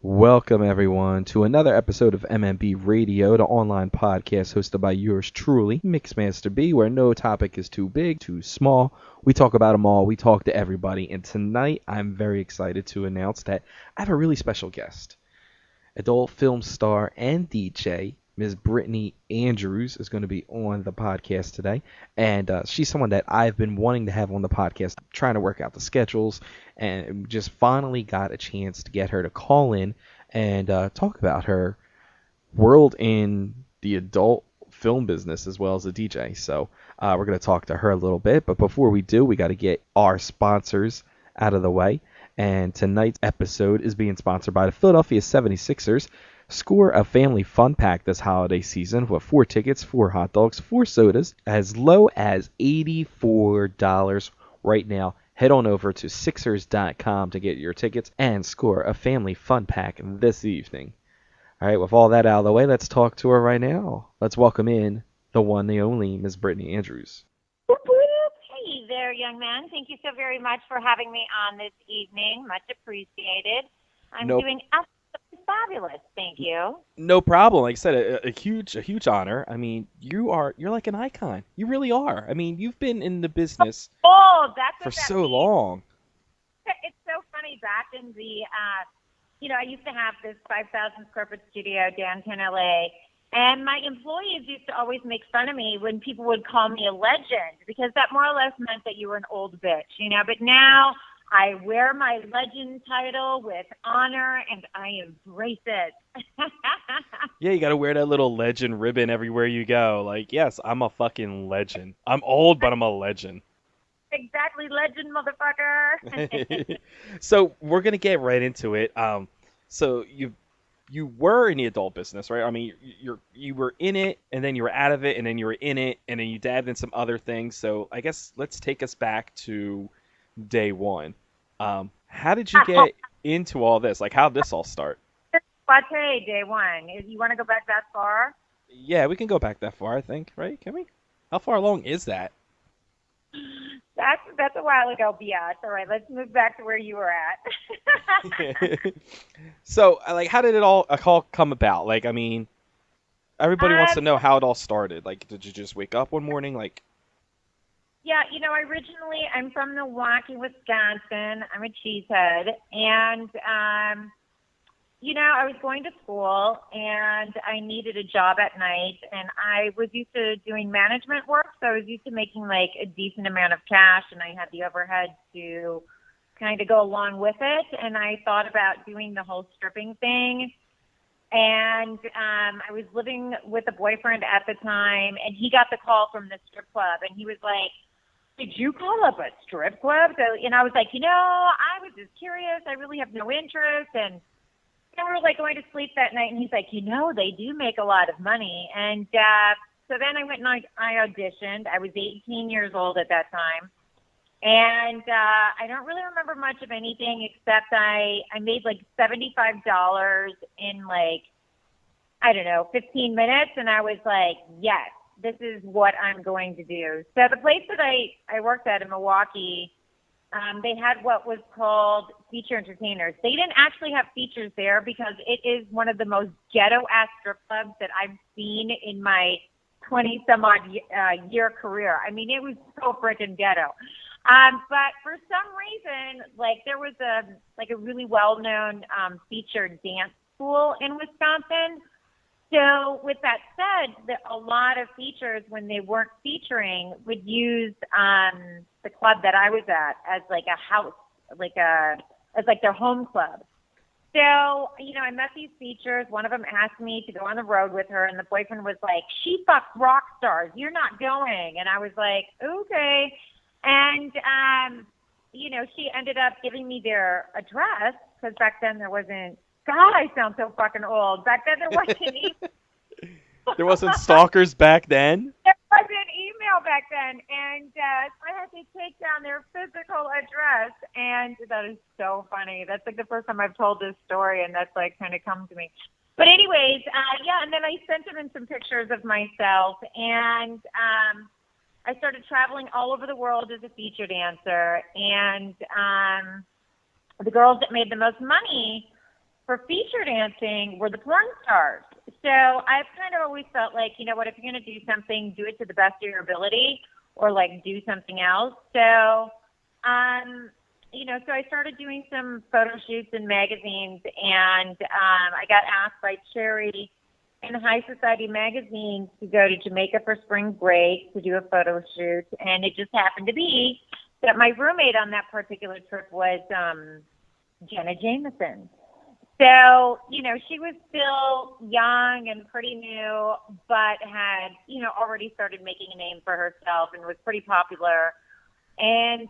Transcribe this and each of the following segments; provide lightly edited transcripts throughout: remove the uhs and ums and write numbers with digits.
Welcome, everyone, to another episode of MMB Radio, the online podcast hosted by yours truly, Mixmaster B, where no topic is too big, too small. We talk about them all. We talk to everybody. And tonight, I'm very excited to announce that I have a really special guest. Adult film star and DJ, Ms. Brittany Andrews, is going to be on the podcast today. And she's someone that I've been wanting to have on the podcast, trying to work out the schedules, and just finally got a chance to get her to call in and talk about her world in the adult film business as well as a DJ. So we're going to talk to her a little bit. But before we do, we got to get our sponsors out of the way. And tonight's episode is being sponsored by the Philadelphia 76ers. Score a family fun pack this holiday season with 4 tickets, 4 hot dogs, 4 sodas, as low as $84 right now. Head on over to Sixers.com to get your tickets and score a family fun pack this evening. All right, with all that out of the way, let's talk to her right now. Let's welcome in the one, the only, Ms. Brittany Andrews. Hey there, young man. Thank you so very much for having me on this evening. Much appreciated. I'm doing absolutely fabulous. Thank you. No problem. Like I said, a huge honor. I mean, you're like an icon. You really are. I mean, you've been in the business for so long. It's so funny. Back in the, I used to have this 5,000 square foot studio downtown LA. And my employees used to always make fun of me when people would call me a legend, because that more or less meant that you were an old bitch, But now I wear my legend title with honor, and I embrace it. Yeah, you got to wear that little legend ribbon everywhere you go. Like, yes, I'm a fucking legend. I'm old, but I'm a legend. Exactly, legend, motherfucker. So we're going to get right into it. So you were in the adult business, right? I mean, you were in it, and then you were out of it, and then you were in it, and then you dabbed in some other things. So I guess let's take us back to day one. How did you get into all this? Like, how did this all start? Let's say day one. You want to go back that far? Yeah, we can go back that far, I think, right? Can we? How far along is that? That's a while ago, biatch. All right, let's move back to where you were at. So, like, how did it all come about? Like, I mean, everybody wants to know how it all started. Like, did you just wake up one morning? Like, yeah, originally I'm from Milwaukee, Wisconsin. I'm a cheesehead, and I was going to school, and I needed a job at night, and I was used to doing management work, so I was used to making, like, a decent amount of cash, and I had the overhead to kind of go along with it, and I thought about doing the whole stripping thing, and I was living with a boyfriend at the time, and he got the call from the strip club, and he was like, "Did you call up a strip club?" So, and I was like, I was just curious, I really have no interest, and we were like going to sleep that night, and he's like, they do make a lot of money. And so then I went and I auditioned. I was 18 years old at that time. And I don't really remember much of anything except I made like $75 in 15 minutes. And I was like, yes, this is what I'm going to do. So the place that I worked at in Milwaukee, they had what was called feature entertainers. They didn't actually have features there because it is one of the most ghetto-ass strip clubs that I've seen in my 20-some-odd year career. I mean, it was so freaking ghetto. But for some reason, there was a really well-known featured dance school in Wisconsin. So with that said, a lot of features, when they weren't featuring, would use the club that I was at as like a house, as their home club. So, I met these features. One of them asked me to go on the road with her, and the boyfriend was like, "She fucks rock stars. You're not going." And I was like, okay. And, she ended up giving me their address, because back then there wasn't, God, I sound so fucking old. Back then there wasn't there wasn't stalkers back then? There wasn't email back then. And so I had to take down their physical address. And that is so funny. That's like the first time I've told this story, and that's like kind of come to me. But anyways, and then I sent him in some pictures of myself. And I started traveling all over the world as a feature dancer. And the girls that made the most money for feature dancing were the porn stars. So I've kind of always felt like, you know what, if you're going to do something, do it to the best of your ability, or like do something else. So, you know, so I started doing some photo shoots in magazines, and I got asked by Cherry in High Society magazine to go to Jamaica for spring break to do a photo shoot. And it just happened to be that my roommate on that particular trip was Jenna Jameson. So, you know, she was still young and pretty new, but had, you know, already started making a name for herself and was pretty popular. And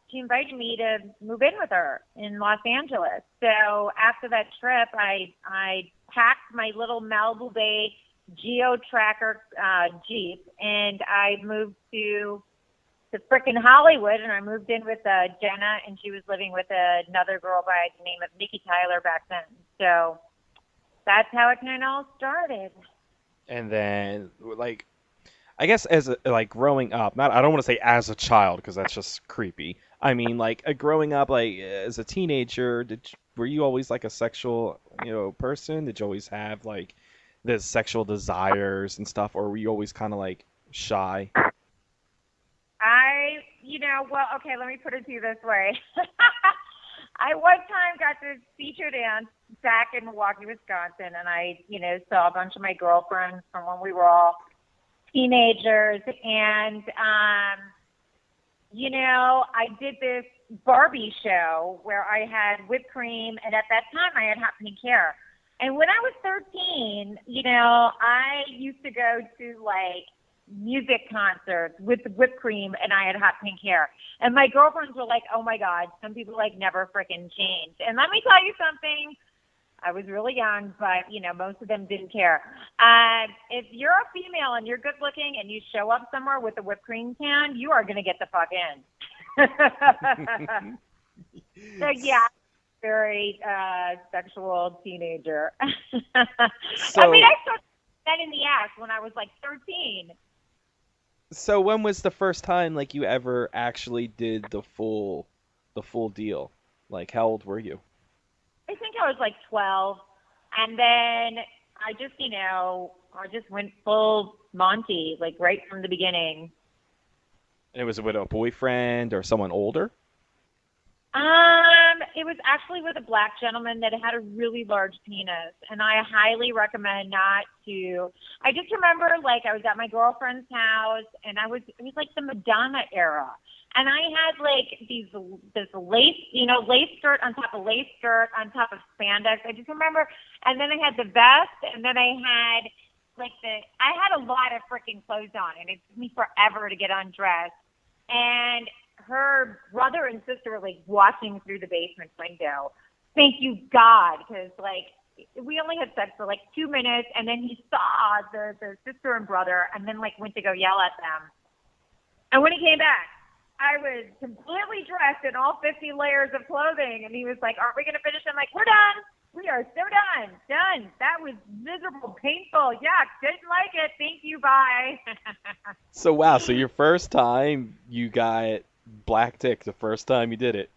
she invited me to move in with her in Los Angeles. So after that trip, I packed my little Malibu Bay Geo Tracker Jeep, and I moved to frickin' Hollywood, and I moved in with Jenna, and she was living with another girl by the name of Nikki Tyler back then. So that's how it kind of all started. And then, like, I guess as like growing up, not I don't want to say as a child because that's just creepy. I mean, like growing up, like as a teenager, were you always like a sexual, you know, person? Did you always have like the sexual desires and stuff, or were you always kind of like shy? Okay, let me put it to you this way. I one time got to feature dance back in Milwaukee, Wisconsin, and I, you know, saw a bunch of my girlfriends from when we were all teenagers, and, you know, I did this Barbie show where I had whipped cream, and at that time I had hot pink hair. And when I was 13, you know, I used to go to, like, music concerts with whipped cream, and I had hot pink hair. And my girlfriends were like, oh my God, some people like never freaking change. And let me tell you something, I was really young, but you know, most of them didn't care. If you're a female and you're good looking and you show up somewhere with a whipped cream can, you are going to get the fuck in. So yeah, very sexual teenager. So, I mean, I started that in the ass when I was like 13. So when was the first time like you ever actually did the full deal? Like how old were you? I think I was like 12, and then I just, you know, I just went full Monty, like right from the beginning. And it was with a boyfriend or someone older? It was actually with a black gentleman that had a really large penis, and I highly recommend not to. I just remember, like, I was at my girlfriend's house, and it was like the Madonna era, and I had like this lace, you know, lace skirt on top of lace skirt on top of spandex. I just remember, and then I had the vest, and then I had I had a lot of freaking clothes on, and it took me forever to get undressed, and her brother and sister were like watching through the basement window. Thank you God, because like we only had sex for like 2 minutes, and then he saw the sister and brother, and then like went to go yell at them. And when he came back, I was completely dressed in all 50 layers of clothing, and he was like, "Aren't we gonna finish?" I'm like, "We're done. We are so done. Done. That was miserable, painful. Yeah, didn't like it. Thank you. Bye." So wow, so your first time you got black dick the first time you did it.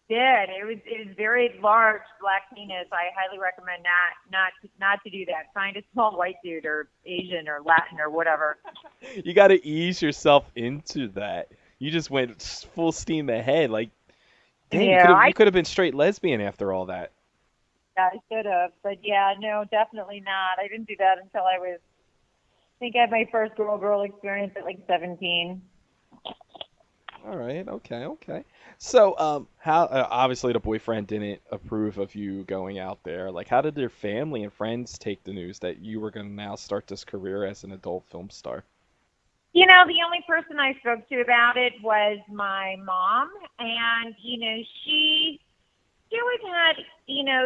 It was very large black penis. I highly recommend not to do that. Find a small white dude or Asian or Latin or whatever. You got to ease yourself into that. You just went full steam ahead. Like, dang, Yeah, you could have been straight lesbian after all that. Yeah, I should have, but yeah, no, definitely not. I didn't do that until I think I had my first girl experience at like 17. All right, okay. So, how obviously the boyfriend didn't approve of you going out there. Like, how did your family and friends take the news that you were going to now start this career as an adult film star? You know, the only person I spoke to about it was my mom, and you know, she always had, you know,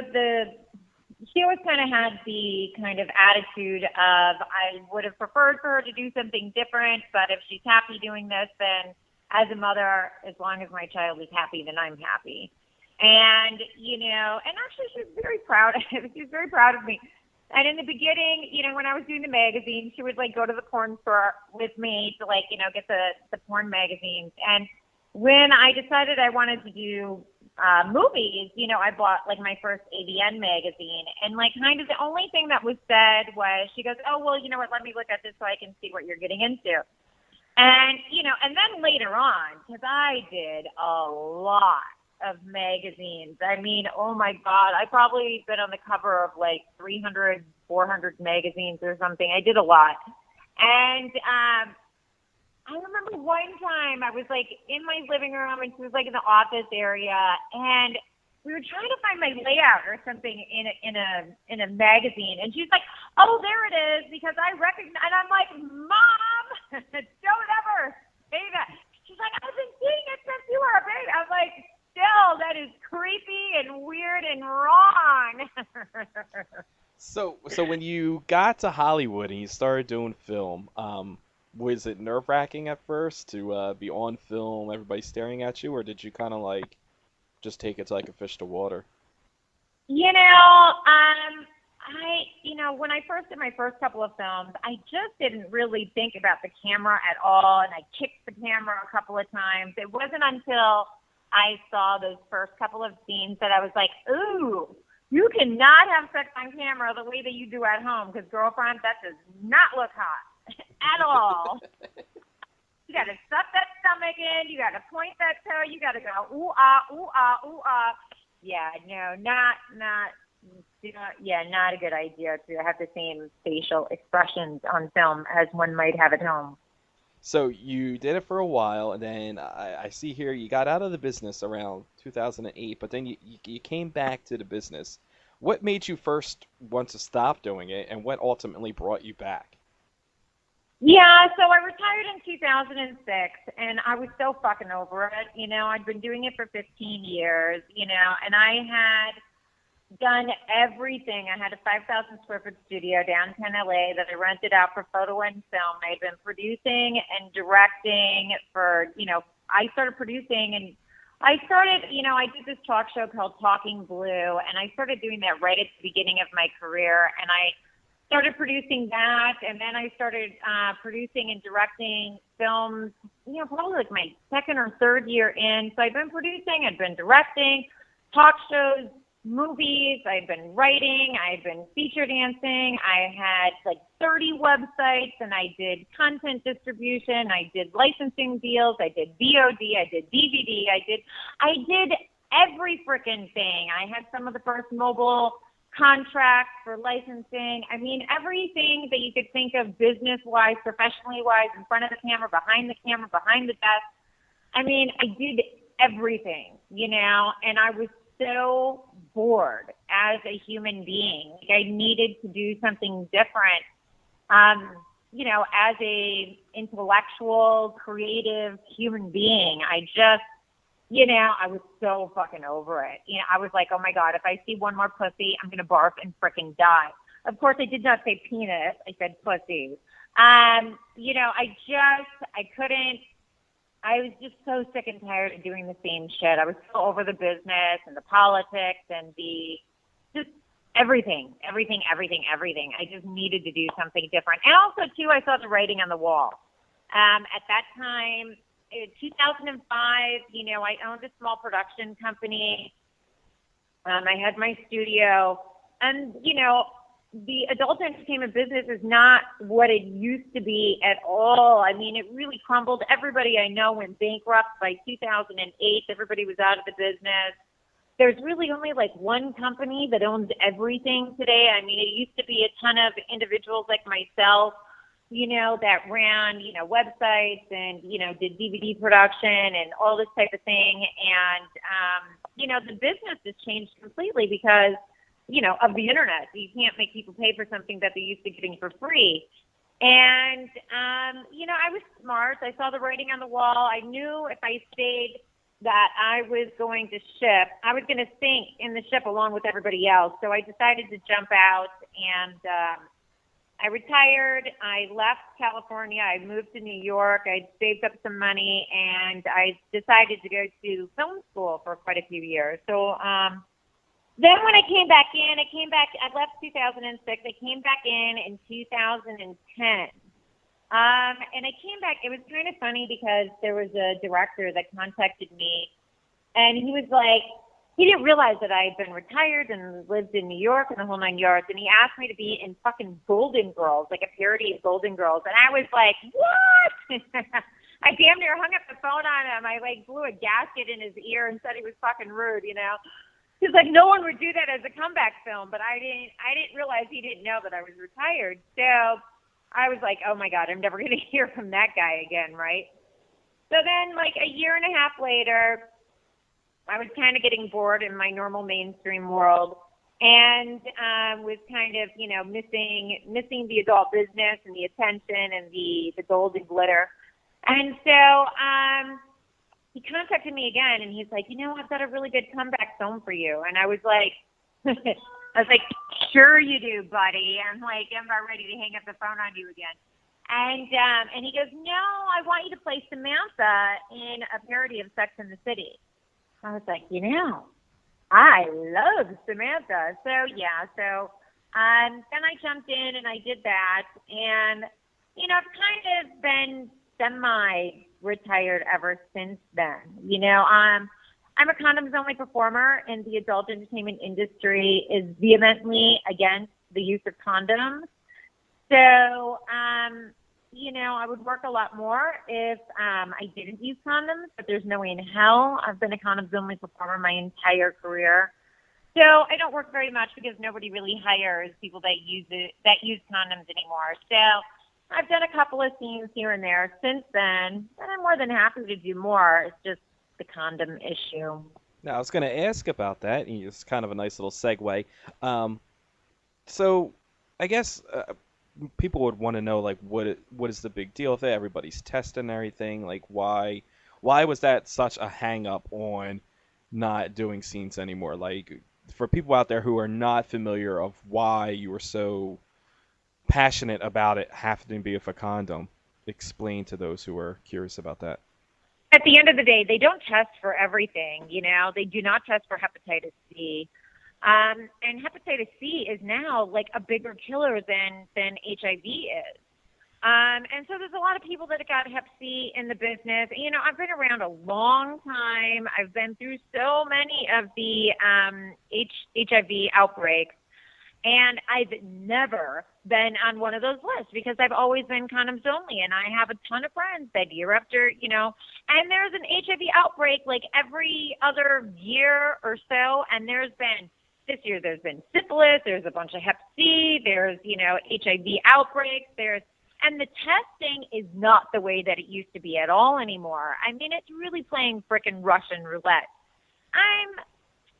she always kind of had the kind of attitude of, I would have preferred for her to do something different, but if she's happy doing this, then as a mother, as long as my child is happy, then I'm happy. And, you know, and actually she's very proud. She's very proud of me. And in the beginning, you know, when I was doing the magazine, she would like go to the porn store with me to like, you know, get the porn magazines. And when I decided I wanted to do movies, you know, I bought like my first AVN magazine, and like kind of the only thing that was said was, she goes, oh, well, you know what, let me look at this so I can see what you're getting into. And, you know, and then later on, because I did a lot of magazines. I mean, oh my God, I probably been on the cover of like 300, 400 magazines or something. I did a lot. And I remember one time I was like in my living room, and she was like in the office area, and we were trying to find my layout or something in a magazine, and she's like, oh, there it is, because I recognize, and I'm like, Mom, don't ever say that. She's like, I've been seeing it since you were a baby. I'm like, still, that is creepy and weird and wrong. So when you got to Hollywood and you started doing film, was it nerve-wracking at first to be on film, everybody staring at you, or did you kind of like just take it like a fish to water? You know, when I first did my first couple of films, I just didn't really think about the camera at all, and I kicked the camera a couple of times. It wasn't until I saw those first couple of scenes that I was like, ooh, you cannot have sex on camera the way that you do at home, because, girlfriend, that does not look hot at all. You got to suck that stomach in. You got to point that toe. You got to go, ooh, ah, ooh, ah, ooh, ah. Yeah, no, not a good idea to have the same facial expressions on film as one might have at home. So you did it for a while, and then I see here you got out of the business around 2008, but then you came back to the business. What made you first want to stop doing it, and what ultimately brought you back? Yeah, so I retired in 2006, and I was so fucking over it. You know, I'd been doing it for 15 years, you know, and I had done everything. I had a 5,000 square foot studio downtown LA that I rented out for photo and film. I'd been producing and directing for, you know, I started producing, and I started, you know, I did this talk show called Talking Blue, and I started doing that right at the beginning of my career, and I started producing that, and then I started producing and directing films, you know, probably like my second or third year in. So I've been producing, I've been directing, talk shows, movies, I've been writing, I've been feature dancing, I had like 30 websites, and I did content distribution, I did licensing deals, I did VOD, I did DVD, I did every frickin' thing. I had some of the first mobile contracts for licensing. I mean, everything that you could think of business-wise, professionally-wise, in front of the camera, behind the desk. I mean, I did everything, you know, and I was so bored as a human being. Like, I needed to do something different. You know, as a intellectual, creative human being, I just, you know, I was so fucking over it. You know, I was like, oh my God, if I see one more pussy, I'm going to barf and frickin' die. Of course, I did not say penis. I said pussy. You know, I was just so sick and tired of doing the same shit. I was so over the business and the politics and just everything. I just needed to do something different. And also, too, I saw the writing on the wall. At that time, in 2005, you know, I owned a small production company. I had my studio, and, you know, the adult entertainment business is not what it used to be at all. I mean, it really crumbled. Everybody I know went bankrupt by 2008. Everybody was out of the business. There's really only like one company that owns everything today. I mean, it used to be a ton of individuals like myself, you know, that ran, you know, websites and, you know, did DVD production and all this type of thing. And, you know, the business has changed completely because, you know, of the internet. You can't make people pay for something that they're used to getting for free. And, you know, I was smart. I saw the writing on the wall. I knew if I stayed that I was going to ship, I was going to sink in the ship along with everybody else. So I decided to jump out, and I retired. I left California. I moved to New York. I saved up some money, and I decided to go to film school for quite a few years. So then when I came back in, I left 2006. I came back in 2010. And I came back. It was kind of funny because there was a director that contacted me, and he was like, he didn't realize that I had been retired and lived in New York and the whole 9 yards. And he asked me to be in fucking Golden Girls, like a parody of Golden Girls. And I was like, what? I damn near hung up the phone on him. I like blew a gasket in his ear and said he was fucking rude, you know. He's like, no one would do that as a comeback film, but I didn't realize he didn't know that I was retired. So I was like, oh my God, I'm never going to hear from that guy again, right? So then like a year and a half later, I was kind of getting bored in my normal mainstream world and was kind of, you know, missing the adult business and the attention and the gold and glitter. And so he contacted me again, and he's like, you know, I've got a really good comeback film for you. And I was like, sure you do, buddy. I'm like, I'm about ready to hang up the phone on you again. And he goes, no, I want you to play Samantha in a parody of Sex and the City. I was like, you know, I love Samantha. So, yeah, so then I jumped in and I did that. And, you know, I've kind of been semi-retired ever since then. You know, I'm a condoms-only performer, and the adult entertainment industry is vehemently against the use of condoms. So, you know, I would work a lot more if I didn't use condoms, but there's no way in hell. I've been a condoms-only performer my entire career. So I don't work very much because nobody really hires people that use condoms anymore. So I've done a couple of scenes here and there since then, and I'm more than happy to do more. It's just the condom issue. Now, I was going to ask about that. It's kind of a nice little segue. So I guess people would want to know, like, what is the big deal with it? Everybody's testing everything. Like, why was that such a hang-up on not doing scenes anymore? Like, for people out there who are not familiar of why you were so passionate about it having to be with a condom, explain to those who are curious about that. At the end of the day, they don't test for everything, you know. They do not test for hepatitis C. And hepatitis C is now like a bigger killer than HIV is. And so there's a lot of people that have got hep C in the business. You know, I've been around a long time. I've been through so many of the HIV outbreaks. And I've never been on one of those lists because I've always been condoms only. And I have a ton of friends that year after, you know, and there's an HIV outbreak like every other year or so. And this year there's been syphilis, there's a bunch of hep C, there's, you know, HIV outbreaks, and the testing is not the way that it used to be at all anymore. I mean, it's really playing frickin' Russian roulette. I'm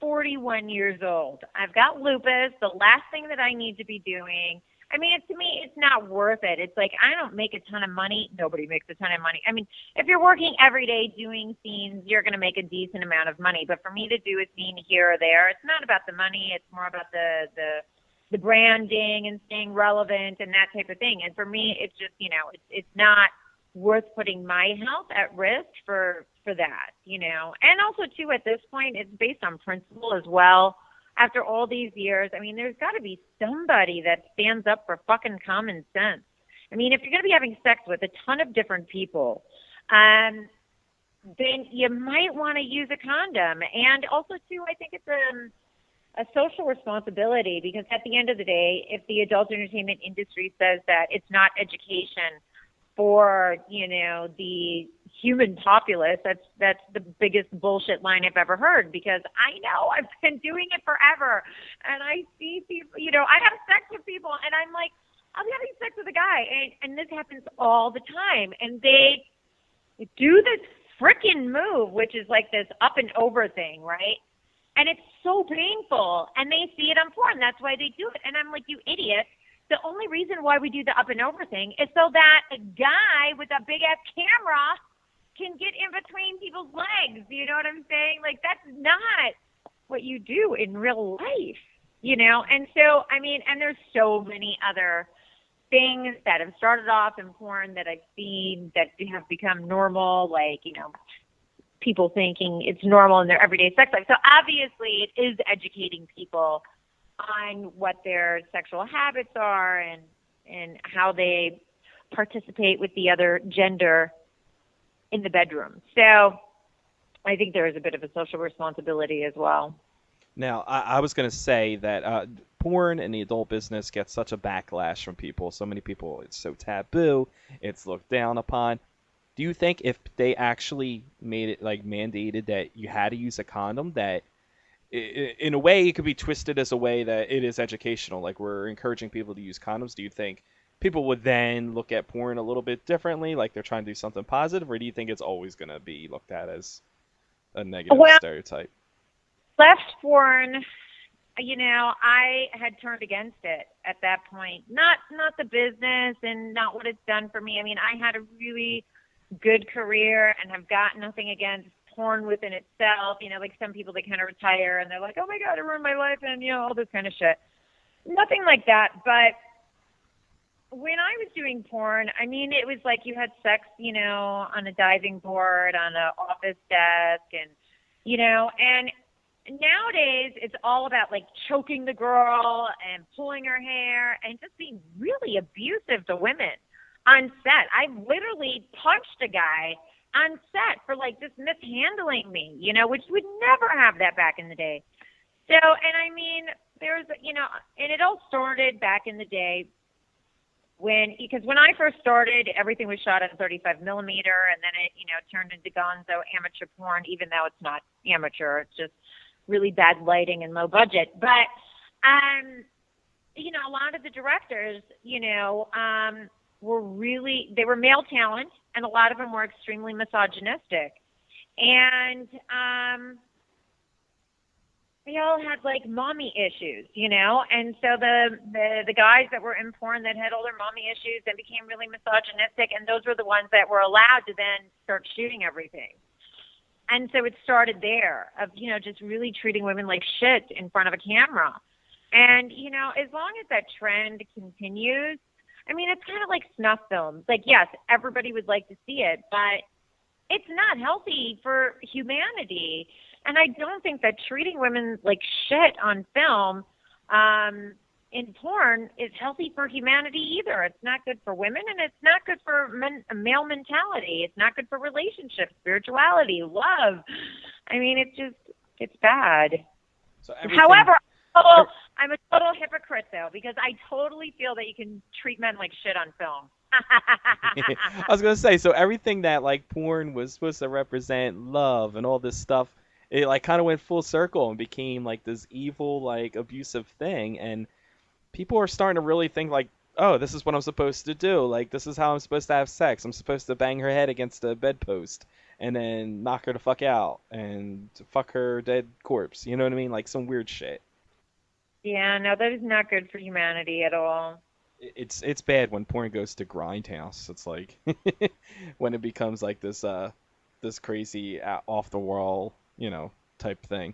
41 years old. I've got lupus. The last thing that I need to be doing, I mean, to me, it's not worth it. It's like, I don't make a ton of money. Nobody makes a ton of money. I mean, if you're working every day doing scenes, you're going to make a decent amount of money. But for me to do a scene here or there, it's not about the money. It's more about the branding and staying relevant and that type of thing. And for me, it's just, you know, it's not worth putting my health at risk for that, you know. And also, too, at this point, it's based on principle as well. After all these years, I mean, there's got to be somebody that stands up for fucking common sense. I mean, if you're going to be having sex with a ton of different people, then you might want to use a condom. And also, too, I think it's a social responsibility because at the end of the day, if the adult entertainment industry says that it's not education for, you know, the human populace, that's the biggest bullshit line I've ever heard, because I know I've been doing it forever and I see people, you know, I have sex with people and I'm like, I'll be having sex with a guy and this happens all the time, and they do this frickin' move, which is like this up and over thing, right? And it's so painful, and they see it on porn. That's why they do it. And I'm like, you idiot. The only reason why we do the up and over thing is so that a guy with a big ass camera can get in between people's legs. You know what I'm saying? Like, that's not what you do in real life, you know? And so, I mean, and there's so many other things that have started off in porn that I've seen that have become normal, like, you know, people thinking it's normal in their everyday sex life. So obviously it is educating people on what their sexual habits are and how they participate with the other gender in the bedroom. So I think there is a bit of a social responsibility as well. Now, I was going to say that porn and the adult business gets such a backlash from people. So many people, it's so taboo, it's looked down upon. Do you think if they actually made it like mandated that you had to use a condom, that in a way it could be twisted as a way that it is educational, like we're encouraging people to use condoms? Do you think people would then look at porn a little bit differently, like they're trying to do something positive, or do you think it's always going to be looked at as a negative Well, stereotype? left porn, I had turned against it at that point. Not the business and not what it's done for me. I mean, I had a really good career and have got nothing against porn within itself. Like some people, they kind of retire and they're like, oh my God, it ruined my life and, all this kind of shit. Nothing like that. But when I was doing porn, I mean, it was like you had sex, on a diving board, on an office desk, and, and nowadays it's all about like choking the girl and pulling her hair and just being really abusive to women on set. I literally punched a guy on set for like just mishandling me, which would never have that back in the day. So, and I mean, there's, and it all started back in the day because when I first started, everything was shot at 35 millimeter, and then it, turned into gonzo amateur porn, even though it's not amateur, it's just really bad lighting and low budget. But, a lot of the directors, they were male talent, and a lot of them were extremely misogynistic. And they all had like mommy issues, and so the guys that were in porn that had all their mommy issues and became really misogynistic, and those were the ones that were allowed to then start shooting everything. And so it started there of, just really treating women like shit in front of a camera. And, as long as that trend continues, I mean, it's kind of like snuff films. Like, yes, everybody would like to see it, but it's not healthy for humanity. And I don't think that treating women like shit on film in porn is healthy for humanity either. It's not good for women, and it's not good for male mentality. It's not good for relationships, spirituality, love. I mean, it's bad. So However, I'm a total hypocrite, though, because I totally feel that you can treat men like shit on film. I was going to say, so everything that like porn was supposed to represent, love and all this stuff, it like kind of went full circle and became like this evil, like abusive thing. And people are starting to really think like, oh, this is what I'm supposed to do. Like, this is how I'm supposed to have sex. I'm supposed to bang her head against a bedpost and then knock her the fuck out and fuck her dead corpse. You know what I mean? Like some weird shit. Yeah, no, that is not good for humanity at all. It's bad when porn goes to grindhouse. It's like when it becomes like this crazy off the wall, type thing.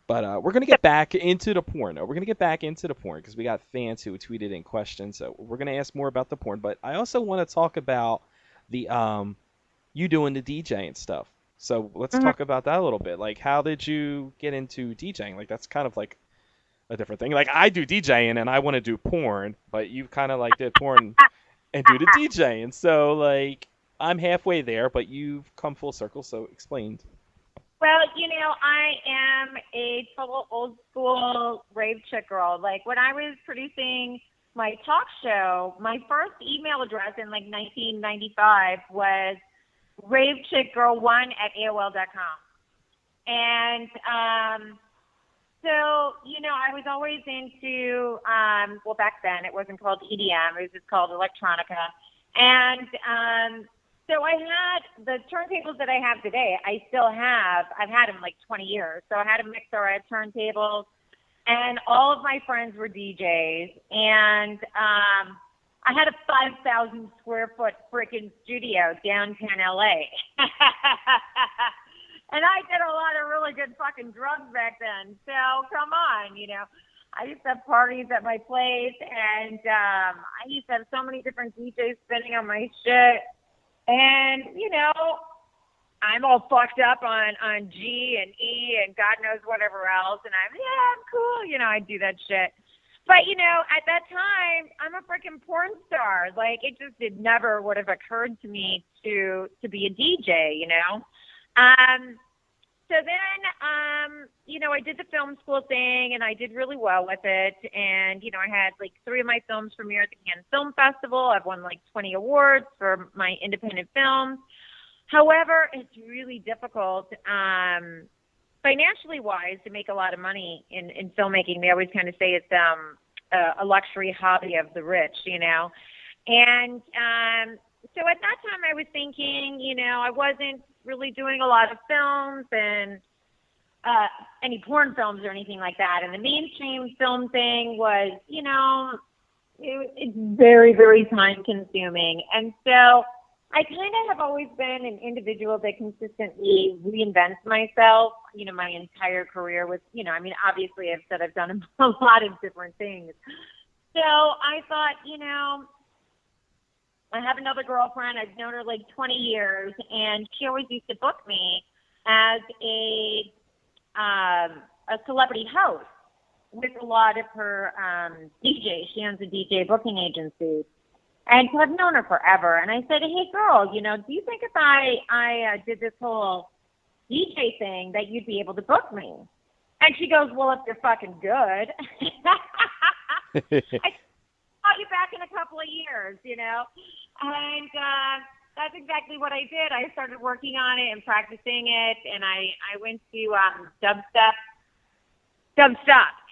But we're gonna get back into the porn. We're gonna get back into the porn because we got fans who tweeted in questions. So we're gonna ask more about the porn. But I also want to talk about the you doing the DJ and stuff. So let's talk about that a little bit. Like, how did you get into DJing? Like, that's kind of like a different thing. Like, I do DJing and I want to do porn, but you kind of like did porn and do the DJing. So like, I'm halfway there, but you've come full circle. So explain. Well, I am a total old school rave chick girl. Like, when I was producing my talk show, my first email address in like 1995 was ravechickgirl1@AOL.com. And so, I was always into, well, back then it wasn't called EDM, it was just called electronica. And so I had the turntables that I have today, I still have. I've had them like 20 years. So I had a mixer, I had turntables, and all of my friends were DJs. And I had a 5,000 square foot freaking studio downtown LA. And I did a lot of really good fucking drugs back then. So come on, I used to have parties at my place, and I used to have so many different DJs spinning on my shit. And, I'm all fucked up on G and E and God knows whatever else. And I'm cool. I do that shit. But, at that time, I'm a freaking porn star. Like, it never would have occurred to me to be a DJ, So then, I did the film school thing, and I did really well with it. And, I had, 3 of my films premiere at the Cannes Film Festival. I've won, 20 awards for my independent films. However, it's really difficult, financially wise, to make a lot of money in filmmaking. They always kind of say it's a luxury hobby of the rich, And so at that time I was thinking, I wasn't really doing a lot of films and any porn films or anything like that. And the mainstream film thing was, it's very, very time consuming. And so I kind of have always been an individual that consistently reinvents myself, my entire career with, obviously I've said I've done a lot of different things. So I thought, I have another girlfriend. I've known her 20 years, and she always used to book me as a celebrity host with a lot of her DJs. She owns a DJ booking agency. And so I've known her forever. And I said, hey, girl, do you think if I did this whole DJ thing that you'd be able to book me? And she goes, well, if you're fucking good. I'll you back in a couple of years, And that's exactly what I did. I started working on it and practicing it. And I went to Dubstep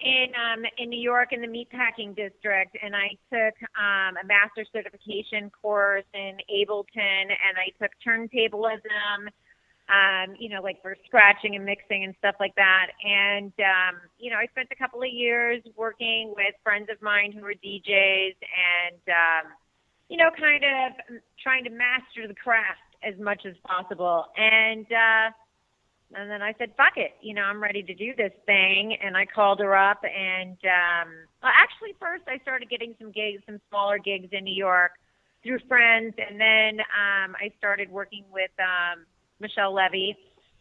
in New York in the meatpacking district, and I took a master certification course in Ableton, and I took turntablism, for scratching and mixing and stuff like that. And I spent a couple of years working with friends of mine who were DJs, and kind of trying to master the craft as much as possible. And then I said, fuck it, I'm ready to do this thing. And I called her up, and actually first I started getting some smaller gigs in New York through friends. And then I started working with Michelle Levy,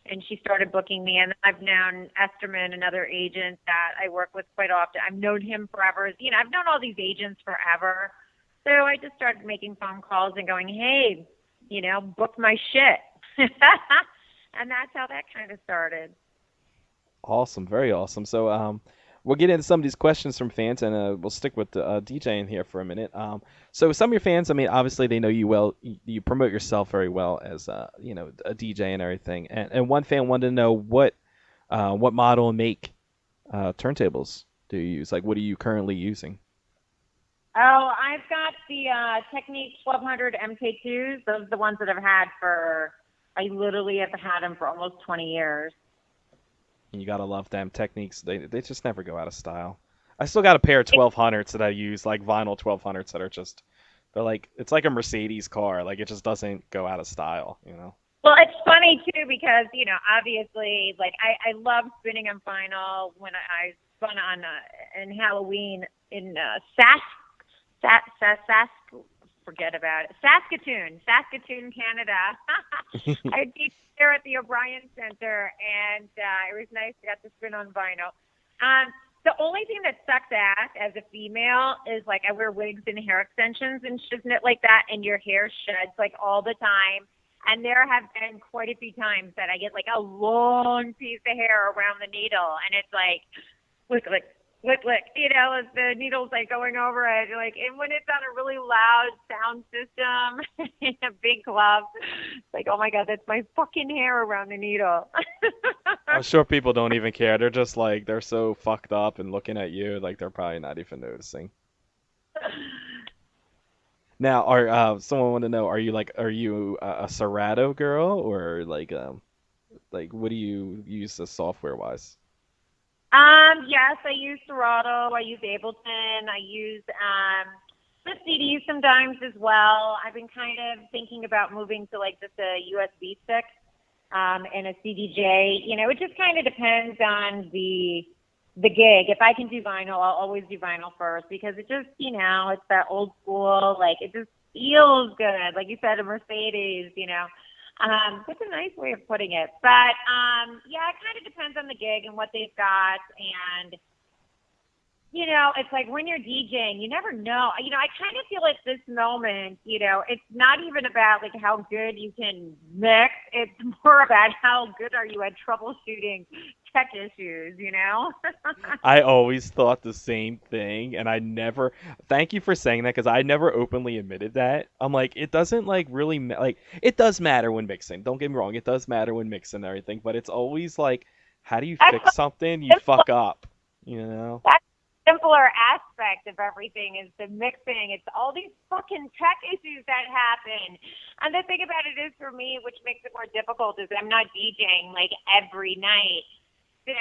and she started booking me. And I've known Esterman, another agent that I work with quite often. I've known him forever. I've known all these agents forever. So I just started making phone calls and going, hey, book my shit. And that's how that kind of started. Awesome. Very awesome. So we'll get into some of these questions from fans, and we'll stick with the DJing here for a minute. So some of your fans, obviously they know you well. You promote yourself very well as, a DJ and everything. And one fan wanted to know what model and make turntables do you use? What are you currently using? Oh, I've got the Technique 1200 MK2s. Those are the ones that I've had I literally have had them for almost 20 years. You gotta love them. Techniques, they just never go out of style. I still got a pair of 1200s that I use, vinyl 1200s that are just, it's like a Mercedes car. It just doesn't go out of style, Well, it's funny too because, obviously, I love spinning on vinyl. When I spun on in Halloween in Saskatoon, Canada. I teach there at the O'Brien Center, and it was nice to get to spin on vinyl. The only thing that sucks ass as a female is I wear wigs and hair extensions and shit like that, and your hair sheds all the time. And there have been quite a few times that I get a long piece of hair around the needle, and it's look, as the needle's going over it, and when it's on a really loud sound system in a big club, it's oh my God, that's my fucking hair around the needle. I'm sure people don't even care. They're just they're so fucked up and looking at you, they're probably not even noticing. Now, someone wanted to know, are you a Serato girl, or what do you use software wise? Yes, I use Serato. I use Ableton. I use the CDs sometimes as well. I've been kind of thinking about moving to just a USB stick and a CDJ. It just kind of depends on the gig. If I can do vinyl, I'll always do vinyl first because it just, it's that old school. It just feels good. Like you said, a Mercedes. That's a nice way of putting it. But, yeah, it kind of depends on the gig and what they've got. And you know, it's like when you're DJing, you never know. You know, I kind of feel like this moment, you know, it's not even about like how good you can mix. It's more about how good are you at troubleshooting tech issues, you know? I always thought the same thing, and I never. Thank you for saying that because I never openly admitted that. I'm like, it doesn't like really like it does matter when mixing. Don't get me wrong, it does matter when mixing and everything, but it's always like, how do you fix something you fuck up? You know. That's the simpler aspect of everything is the mixing. It's all these fucking tech issues that happen. And the thing about it is for me, which makes it more difficult, is I'm not DJing like every night. So,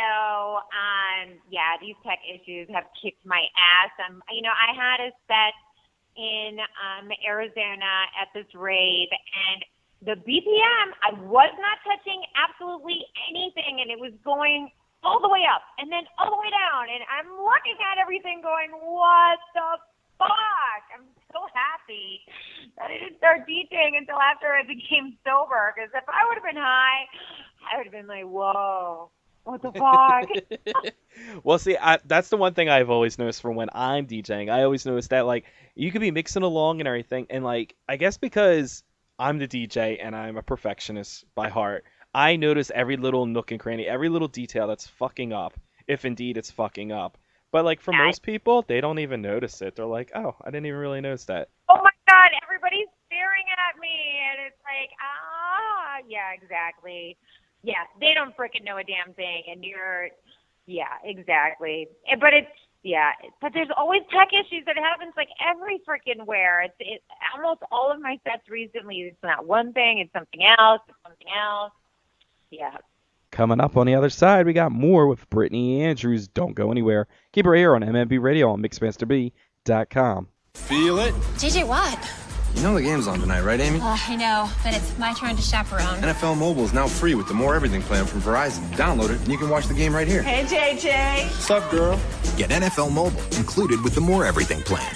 yeah, these tech issues have kicked my ass. You know, I had a set in Arizona at this rave, and the BPM, I was not touching absolutely anything, and it was going all the way up and then all the way down. And I'm looking at everything going, what the fuck? I'm so happy that I didn't start DJing until after I became sober. Because if I would have been high, I would have been like, whoa, what the fuck? Well, see, that's the one thing I've always noticed from when I'm DJing. I always notice that, like, you could be mixing along and everything. And, like, I guess because I'm the DJ and I'm a perfectionist by heart, I notice every little nook and cranny, every little detail that's fucking up, if indeed it's fucking up. But, like, for most people, they don't even notice it. They're like, oh, I didn't even really notice that. Oh, my God, everybody's staring at me. And it's like, yeah, exactly. Yeah, they don't frickin' know a damn thing. And yeah, exactly. But but there's always tech issues that happens, like, every frickin' where. It's almost all of my sets recently, it's not one thing, it's something else, Yeah. Coming up on the other side, we got more with Brittany Andrews. Don't go anywhere. Keep her here on MMB Radio on MixmasterB.com. Feel it? JJ, what? You know the game's on tonight, right, Amy? I know, but it's my turn to chaperone. NFL Mobile is now free with the More Everything plan from Verizon. Download it, and you can watch the game right here. Hey, JJ. What's up, girl? Get NFL Mobile, included with the More Everything plan.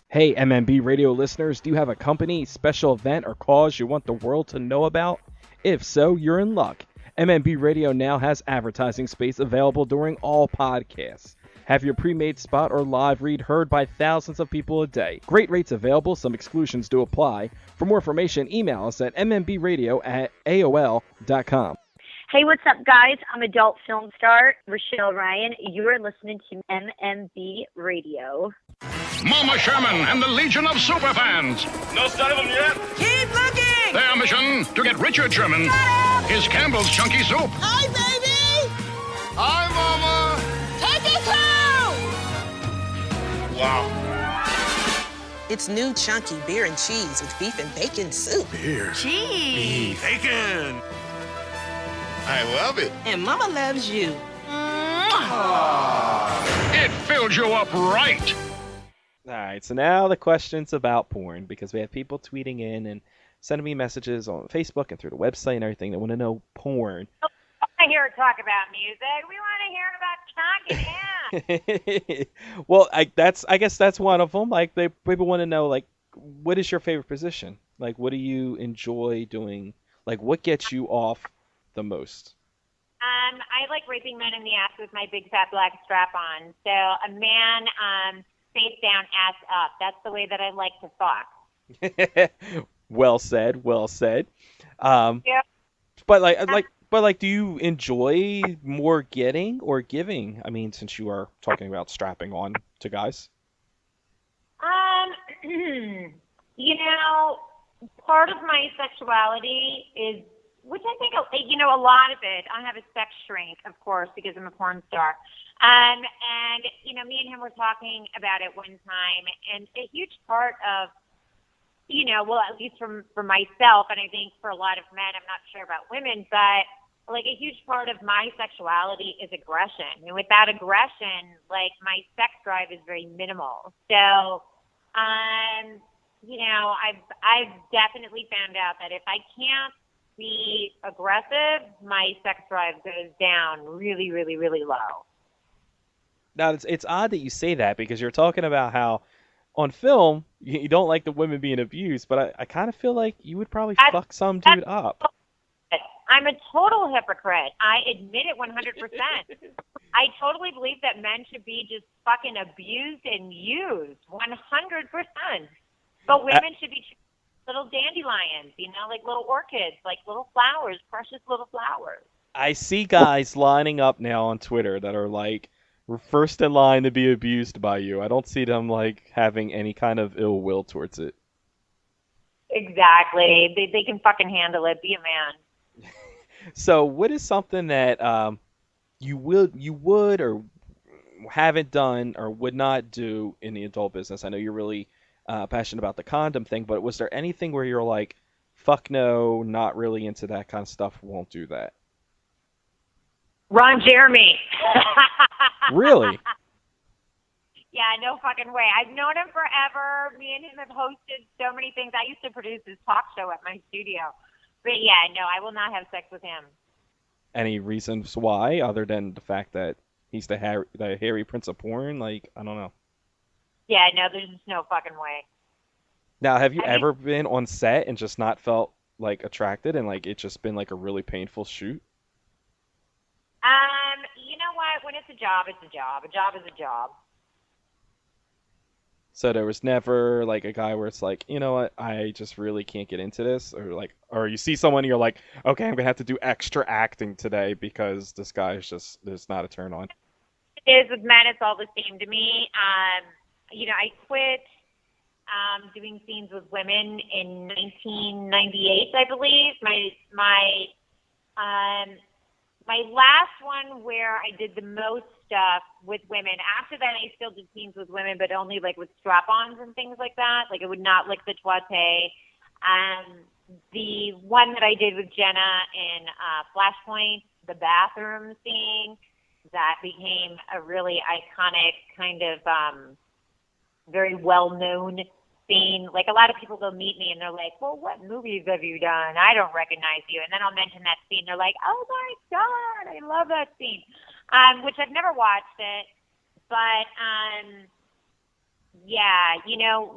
Hey, MMB Radio listeners, do you have a company, special event, or cause you want the world to know about? If so, you're in luck. MMB Radio now has advertising space available during all podcasts. Have your pre-made spot or live read heard by thousands of people a day. Great rates available, some exclusions do apply. For more information, email us at mmbradio@aol.com. Hey, what's up, guys? I'm adult film star Rochelle Ryan. You're listening to MMB Radio. Mama Sherman and the Legion of Superfans. No sight of them yet. Keep looking. Their mission, to get Richard Sherman his Campbell's Chunky Soup. Hi, baby. Hi, Mama. Take us home. Wow. It's new chunky beer and cheese with beef and bacon soup. Beer. Cheese. Beef. Bacon. I love it. And Mama loves you. It fills you up right. All right, so now the question's about porn, because we have people tweeting in and sending me messages on Facebook and through the website and everything that want to know porn. I want to hear her talk about music. We want to hear about cock and ass. Well, I guess that's one of them. Like, people want to know, like, what is your favorite position? Like, what do you enjoy doing? Like, what gets you off the most? I like raping men in the ass with my big fat black strap on. So a man face down, ass up. That's the way that I like to fuck. Well said. Well said. Yeah. But do you enjoy more getting or giving? I mean, since you are talking about strapping on to guys. You know, part of my sexuality is, which I think, you know, a lot of it, I have a sex shrink, of course, because I'm a porn star. And, you know, me and him were talking about it one time, and a huge part of, you know, well, at least for myself, and I think for a lot of men, I'm not sure about women, but, like, a huge part of my sexuality is aggression. And without aggression, like, my sex drive is very minimal. So, you know, I've definitely found out that if I can't be aggressive, my sex drive goes down really, really, really low. Now, it's odd that you say that, because you're talking about how on film you don't like the women being abused, but I kind of feel like you would probably fuck some dude up. I'm a total hypocrite. I admit it 100%. I totally believe that men should be just fucking abused and used, 100%. But women should be little dandelions, like little orchids, like little flowers, precious little flowers. I see guys lining up now on Twitter that are like, we're first in line to be abused by you. I don't see them like having any kind of ill will towards it. Exactly. They can fucking handle it. Be a man. So what is something that you would or haven't done or would not do in the adult business? I know you're really passionate about the condom thing, but was there anything where you're like, fuck no, not really into that kind of stuff, won't do that? Ron Jeremy. Really? Yeah, no fucking way. I've known him forever. Me and him have hosted so many things. I used to produce his talk show at my studio. But yeah, no, I will not have sex with him. Any reasons why, other than the fact that he's the hairy prince of porn? Like, I don't know. Yeah, no, there's just no fucking way. Now, have you ever been on set and just not felt like attracted and like it's just been like a really painful shoot? You know what? When it's a job, it's a job. A job is a job. So there was never like a guy where it's like, you know what, I just really can't get into this, or you see someone and you're like, okay, I'm gonna have to do extra acting today because this guy is just there's not a turn on. It is with men. It's all the same to me. I quit doing scenes with women in 1998, I believe. My last one where I did the most stuff with women. After that, I still did scenes with women, but only like with strap-ons and things like that. Like I would not lick the toite. The one that I did with Jenna in Flashpoint, the bathroom scene, that became a really iconic kind of very well-known scene. Like a lot of people go meet me and they're like, well, what movies have you done? I don't recognize you. And then I'll mention that scene. They're like, oh my God, I love that scene. Which I've never watched it. But yeah,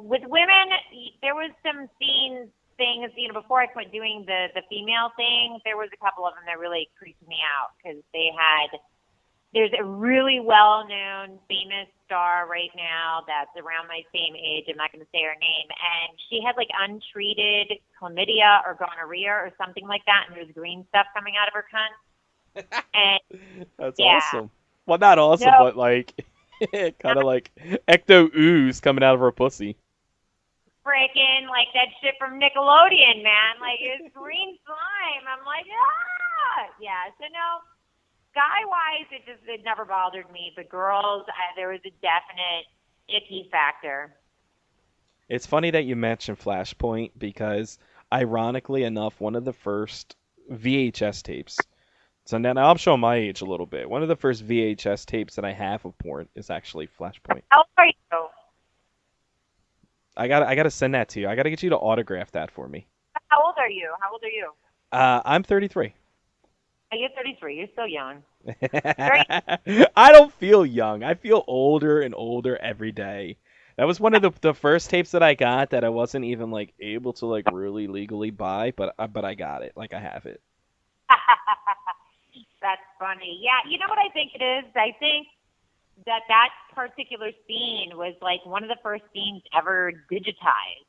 with women, there was some things, before I quit doing the female thing, there was a couple of them that really creeped me out because there's a really well-known famous star right now that's around my same age. I'm not going to say her name. And she had like untreated chlamydia or gonorrhea or something like that. And there's green stuff coming out of her cunt. And that's awesome. Well, not awesome, but like kind of like ecto ooze coming out of her pussy. Freaking like that shit from Nickelodeon, man. Like it's green slime. I'm like, ah, yeah. So no, guy-wise, it never bothered me. But girls, there was a definite icky factor. It's funny that you mentioned Flashpoint because, ironically enough, one of the first VHS tapes. So now I'm showing my age a little bit. One of the first VHS tapes that I have of porn is actually Flashpoint. How old are you? I gotta send that to you. I gotta get you to autograph that for me. How old are you? I'm 33. You're 33. You're still young. I don't feel young. I feel older and older every day. That was one of the first tapes that I got that I wasn't even like able to like really legally buy, but I got it. Like I have it. That's funny. Yeah, you know what I think it is? I think that particular scene was like one of the first scenes ever digitized.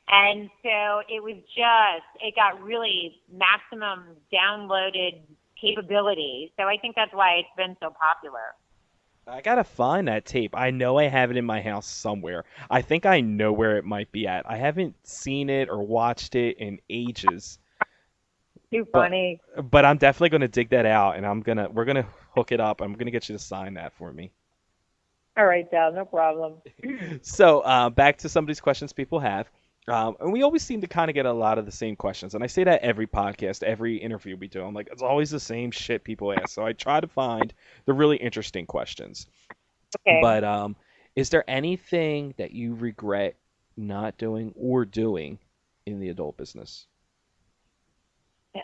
And so it got really maximum downloaded capability. So I think that's why it's been so popular. I gotta find that tape. I know I have it in my house somewhere. I think I know where it might be at. I haven't seen it or watched it in ages. Too funny. But I'm definitely gonna dig that out, and we're gonna hook it up. I'm gonna get you to sign that for me. All right, Dal, no problem. So back to some of these questions people have. And we always seem to kind of get a lot of the same questions. And I say that every podcast, every interview we do. I'm like, it's always the same shit people ask. So I try to find the really interesting questions. Okay. But is there anything that you regret not doing or doing in the adult business?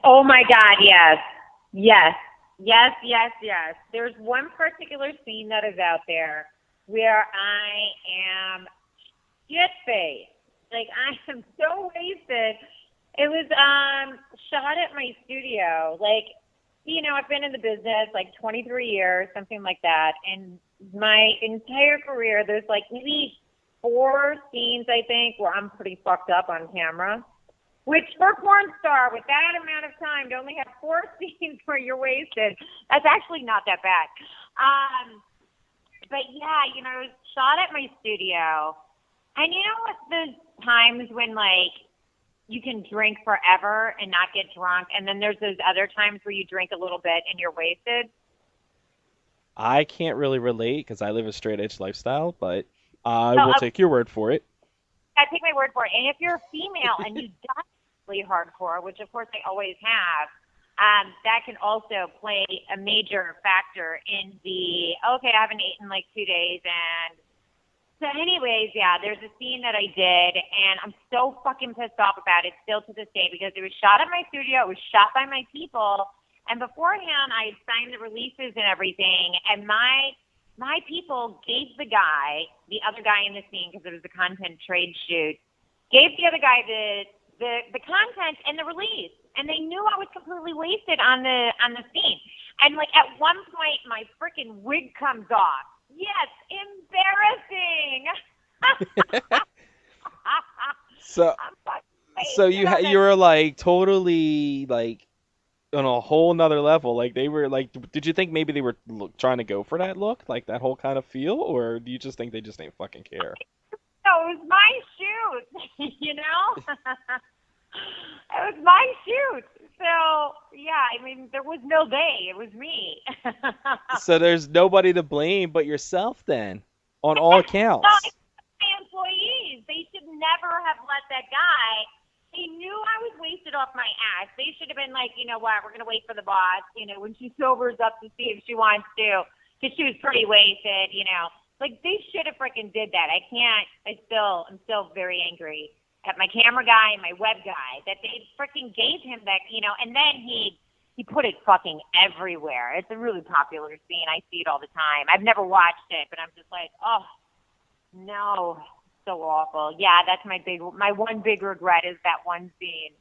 Oh, my God, yes. Yes. Yes, yes, yes. There's one particular scene that is out there where I am shit-faced. Like, I am so wasted. It was shot at my studio. Like, I've been in the business like 23 years, something like that. And my entire career, there's like maybe 4 scenes, I think, where I'm pretty fucked up on camera. Which, for a porn star, with that amount of time, to only have 4 scenes where you're wasted, that's actually not that bad. But yeah, you know, it was shot at my studio. And you know what, those times when, like, you can drink forever and not get drunk, and then there's those other times where you drink a little bit and you're wasted? I can't really relate because I live a straight edge lifestyle, but I will take your word for it. I take my word for it. And if you're a female and you die really hardcore, which of course I always have, that can also play a major factor in the, okay, I haven't eaten like 2 days. And so anyways, yeah, there's a scene that I did, and I'm so fucking pissed off about it still to this day because it was shot at my studio, it was shot by my people, and beforehand I had signed the releases and everything, and my people gave the guy, the other guy in the scene, because it was a content trade shoot, gave the other guy the content and the release, and they knew I was completely wasted on the scene. And like at one point, my freaking wig comes off. Yes, embarrassing. So you were like totally like on a whole nother level. Like they were like, did you think maybe they were trying to go for that look, like that whole kind of feel, or do you just think they just didn't fucking care? No, it was my shoot, you know? It was my shoot. So, yeah, I mean, there was no they. It was me. So there's nobody to blame but yourself then, on all accounts. No, it's my employees. They should never have let that guy. They knew I was wasted off my ass. They should have been like, you know what, we're going to wait for the boss, you know, when she sobers up to see if she wants to, because she was pretty wasted, you know. Like, they should have freaking did that. I'm still very angry at my camera guy and my web guy that they freaking gave him that, you know, and then he put it fucking everywhere. It's a really popular scene. I see it all the time. I've never watched it, but I'm just like, oh, no, so awful. Yeah, that's my one big regret is that one scene.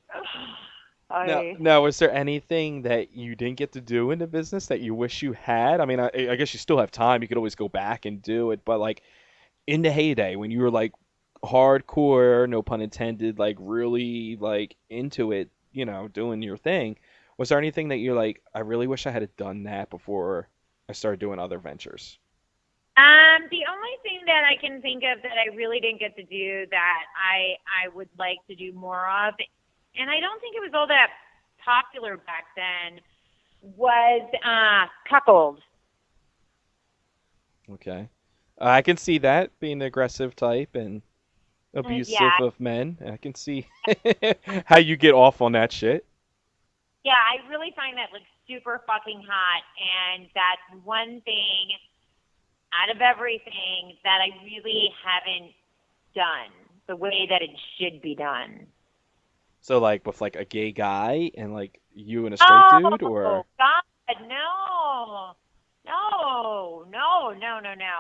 Now, was there anything that you didn't get to do in the business that you wish you had? I mean, I guess you still have time. You could always go back and do it. But, like, in the heyday, when you were, like, hardcore, no pun intended, like, really, like, into it, you know, doing your thing, was there anything that you're like, I really wish I had done that before I started doing other ventures? The only thing that I can think of that I really didn't get to do that I would like to do more of, and I don't think it was all that popular back then, was cuckold. Okay. I can see that, being the aggressive type and abusive of men. I can see how you get off on that shit. Yeah, I really find that like super fucking hot, and that's one thing out of everything that I really haven't done the way that it should be done. So like with like a gay guy and like you and a straight dude, or? Oh God, no.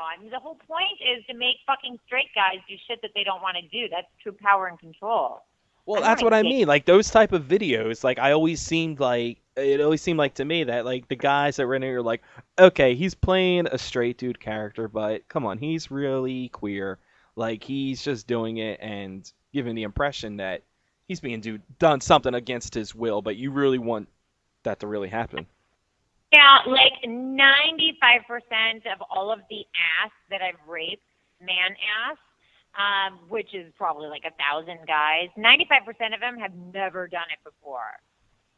I mean, the whole point is to make fucking straight guys do shit that they don't want to do. That's true power and control. Well, that's what I mean. Like those type of videos, like it always seemed like to me that like the guys that were in it are like, okay, he's playing a straight dude character, but come on, he's really queer. Like he's just doing it and giving the impression that he's being done something against his will, but you really want that to really happen. Yeah, like 95% of all of the ass that I've raped, man ass, which is probably like 1,000 guys, 95% of them have never done it before.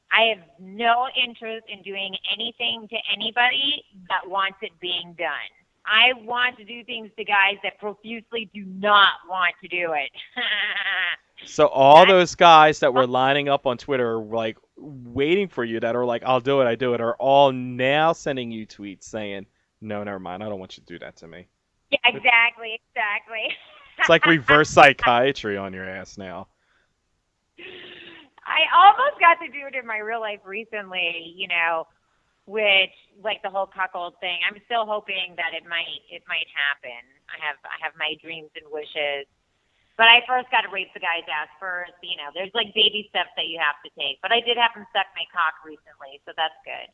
I have no interest in doing anything to anybody that wants it being done. I want to do things to guys that profusely do not want to do it. So all those guys that were lining up on Twitter, like waiting for you, that are like, I'll do it, are all now sending you tweets saying, no, never mind, I don't want you to do that to me. Yeah, exactly. It's like reverse psychiatry on your ass now. I almost got to do it in my real life recently, you know, which, like the whole cuckold thing, I'm still hoping that it might happen. I have my dreams and wishes. But I first got to rape the guy's ass first. You know, there's like baby steps that you have to take. But I did have him suck my cock recently, so that's good.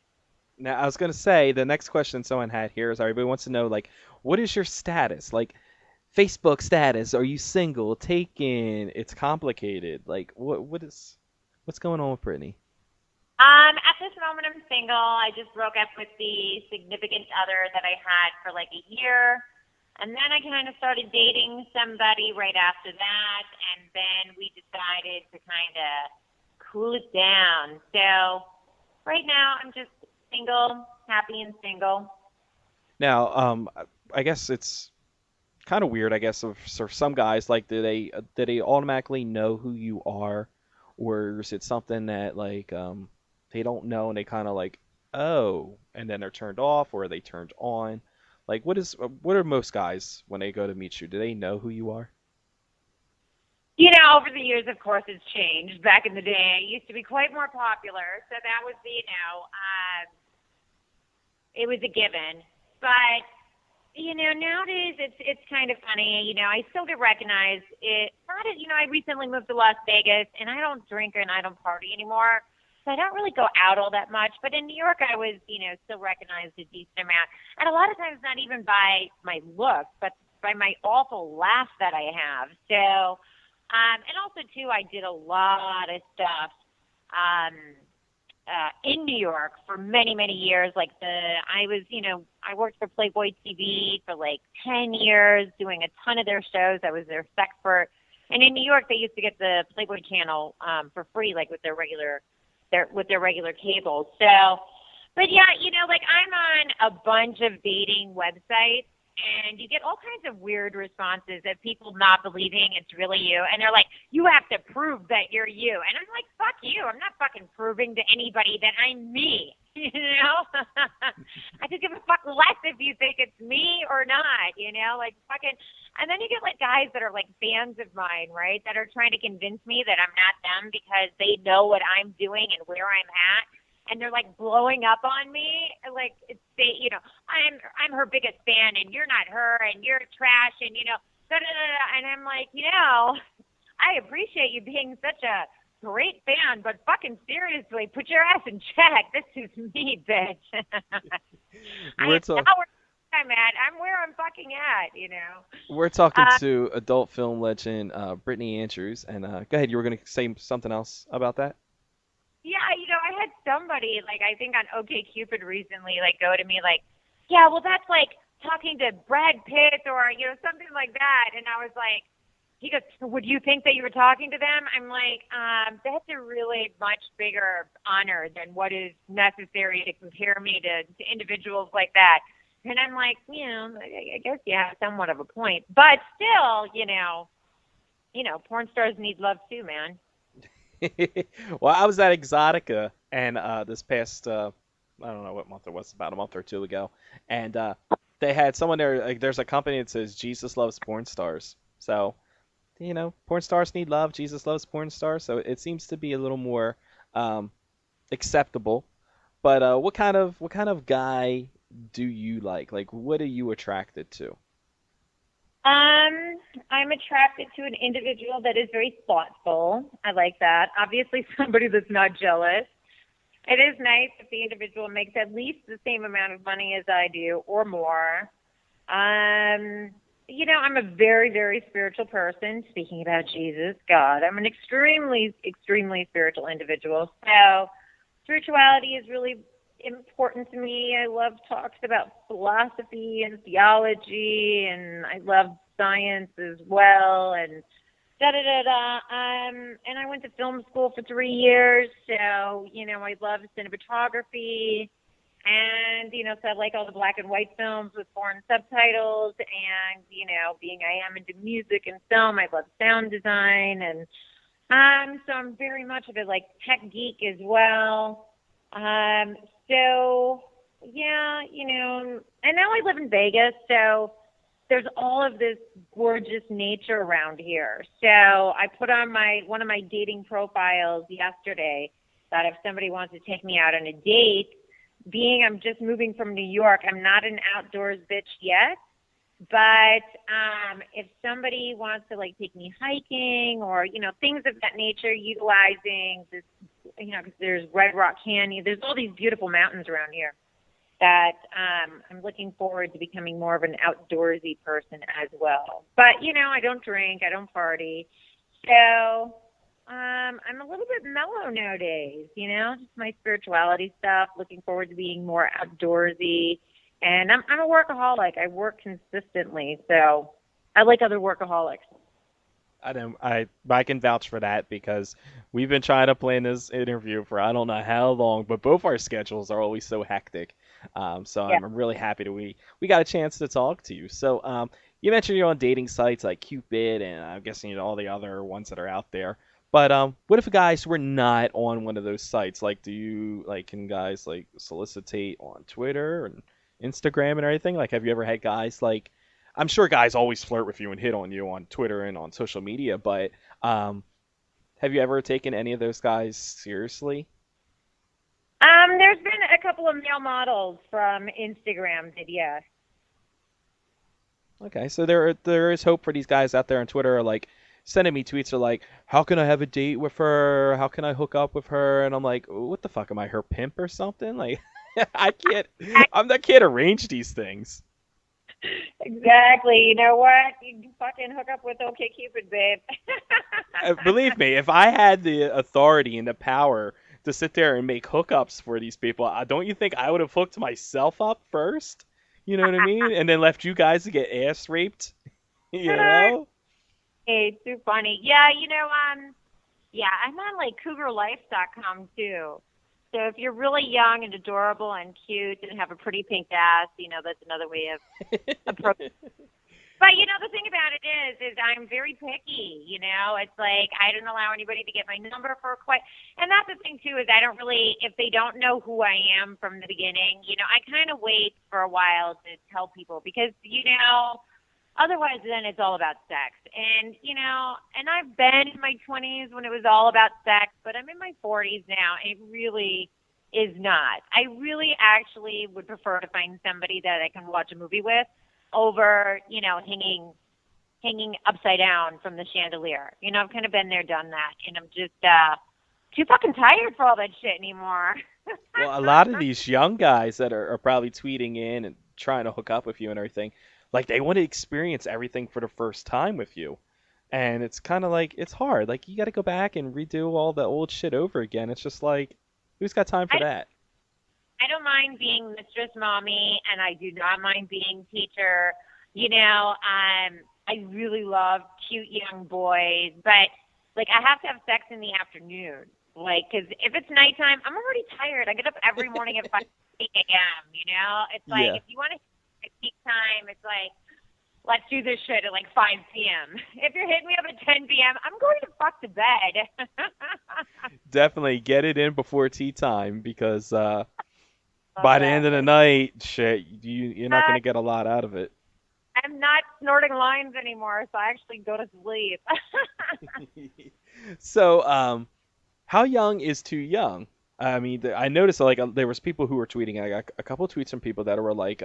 Now, I was going to say, the next question someone had here is everybody wants to know, like, what is your status? Like, Facebook status, are you single, taken? It's complicated. Like, what's going on with Brittany? At this moment, I'm single. I just broke up with the significant other that I had for like a year. And then I kind of started dating somebody right after that. And then we decided to kind of cool it down. So right now, I'm just single, happy and single. Now, I guess it's kind of weird, I guess, for some guys, like, do they automatically know who you are, or is it something that, like, they don't know and they kind of like, oh, and then they're turned off, or are they turned on? Like, what are most guys when they go to meet you? Do they know who you are? You know, over the years, of course, it's changed. Back in the day, it used to be quite more popular, so that was it was a given. But nowadays it's kind of funny. I still get recognized. I recently moved to Las Vegas, and I don't drink and I don't party anymore. So I don't really go out all that much. But in New York, I was, still recognized a decent amount. And a lot of times not even by my looks, but by my awful laugh that I have. So, and also, too, I did a lot of stuff in New York for many, many years. Like I worked for Playboy TV for like 10 years, doing a ton of their shows. I was their sexpert. And in New York, they used to get the Playboy channel for free, like with their regular cable. So, but yeah, I'm on a bunch of dating websites, and you get all kinds of weird responses of people not believing it's really you. And they're like, you have to prove that you're you. And I'm like, fuck you. I'm not fucking proving to anybody that I'm me. I could give a fuck less if you think it's me or not, fucking. And then you get like guys that are like fans of mine, right? That are trying to convince me that I'm not them because they know what I'm doing and where I'm at. And they're like blowing up on me, like I'm her biggest fan, and you're not her, and you're trash, and and I'm like, I appreciate you being such a great fan, but fucking seriously, put your ass in check. This is me, bitch. I'm where I'm fucking at, We're talking to adult film legend Brittany Andrews, and go ahead. You were gonna say something else about that? Yeah, I had somebody, like, I think on OkCupid recently, like, go to me, like, yeah, well, that's like talking to Brad Pitt or, something like that. And I was like, he goes, would you think that you were talking to them? I'm like, that's a really much bigger honor than what is necessary to compare me to individuals like that. And I'm like, I guess you have somewhat of a point. But still, porn stars need love too, man. Well, I was at Exotica, and this past, I don't know what month it was, about a month or two ago, and they had someone there, like, there's a company that says Jesus loves porn stars. So, porn stars need love, Jesus loves porn stars, so it seems to be a little more acceptable. But what kind of guy do you like? Like, what are you attracted to? I'm attracted to an individual that is very thoughtful. I like that. Obviously, somebody that's not jealous. It is nice if the individual makes at least the same amount of money as I do or more. I'm a very, very spiritual person. Speaking about Jesus, God, I'm an extremely, extremely spiritual individual. So spirituality is really important to me. I love talks about philosophy and theology, and I love science as well, and and I went to film school for 3 years, so I love cinematography, and so I like all the black and white films with foreign subtitles, and I am into music and film, I love sound design, and so I'm very much of a like tech geek as well. So, yeah, and now I live in Vegas, so there's all of this gorgeous nature around here. So I put on one of my dating profiles yesterday that if somebody wants to take me out on a date, being I'm just moving from New York, I'm not an outdoors bitch yet, but if somebody wants to, like, take me hiking or, things of that nature, utilizing this, because there's Red Rock Canyon, there's all these beautiful mountains around here. that I'm looking forward to becoming more of an outdoorsy person as well. But, you know, I don't drink, I don't party. So I'm a little bit mellow nowadays, you know, just my spirituality stuff, looking forward to being more outdoorsy. And I'm a workaholic. I work consistently, so I like other workaholics. I can vouch for that because we've been trying to plan this interview for I don't know how long, but both our schedules are always so hectic. So Yeah. I'm really happy that we got a chance to talk to you. So you mentioned you're on dating sites like Cupid and I'm guessing you know, all the other ones that are out there. But what if guys were not on one of those sites? Like, can guys like solicitate on Twitter and Instagram and everything? Like, have you ever had guys like? I'm sure guys always flirt with you and hit on you on Twitter and on social media, but have you ever taken any of those guys seriously? There's been a couple of male models from Instagram that, yeah. Okay, so there is hope for these guys out there on Twitter are like sending me tweets are like, how can I have a date with her? How can I hook up with her? And I'm like, what the fuck, am I her pimp or something? Like, I can't arrange these things. Exactly. You know what? You can fucking hook up with OkCupid, babe. Believe me, if I had the authority and the power to sit there and make hookups for these people, don't you think I would have hooked myself up first? You know what I mean? And then left you guys to get ass raped? You know? Hey, it's too funny. Yeah, you know, yeah, I'm on like cougarlife.com too. So if you're really young and adorable and cute and have a pretty pink ass, you know, that's another way of approaching. But, you know, the thing about it is I'm very picky, you know. It's like I don't allow anybody to get my number for quite – and that's the thing, too, is I don't really – if they don't know who I am from the beginning, you know, I kind of wait for a while to tell people because, you know – otherwise, then it's all about sex. And, you know, and I've been in my 20s when it was all about sex, but I'm in my 40s now, and it really is not. I really actually would prefer to find somebody that I can watch a movie with over, you know, hanging upside down from the chandelier. You know, I've kind of been there, done that, and I'm just too fucking tired for all that shit anymore. Well, a lot of these young guys that are probably tweeting in and trying to hook up with you and everything, like, they want to experience everything for the first time with you. And it's kind of like, it's hard. Like, you got to go back and redo all the old shit over again. It's just like, who's got time for that? I don't mind being mistress mommy, and I do not mind being teacher. You know, I really love cute young boys. But, like, I have to have sex in the afternoon. Like, because if it's nighttime, I'm already tired. I get up every morning at 5 a.m., you know? It's like, if you want to at peak time, it's like, let's do this shit at like 5 p.m. If you're hitting me up at 10 p.m., I'm going to fuck to bed. Definitely get it in before tea time because by the end of the night, shit, you're not going to get a lot out of it. I'm not snorting lines anymore, so I actually go to sleep. So, how young is too young? I mean, I noticed like there was people who were tweeting. I got a couple of tweets from people that were like,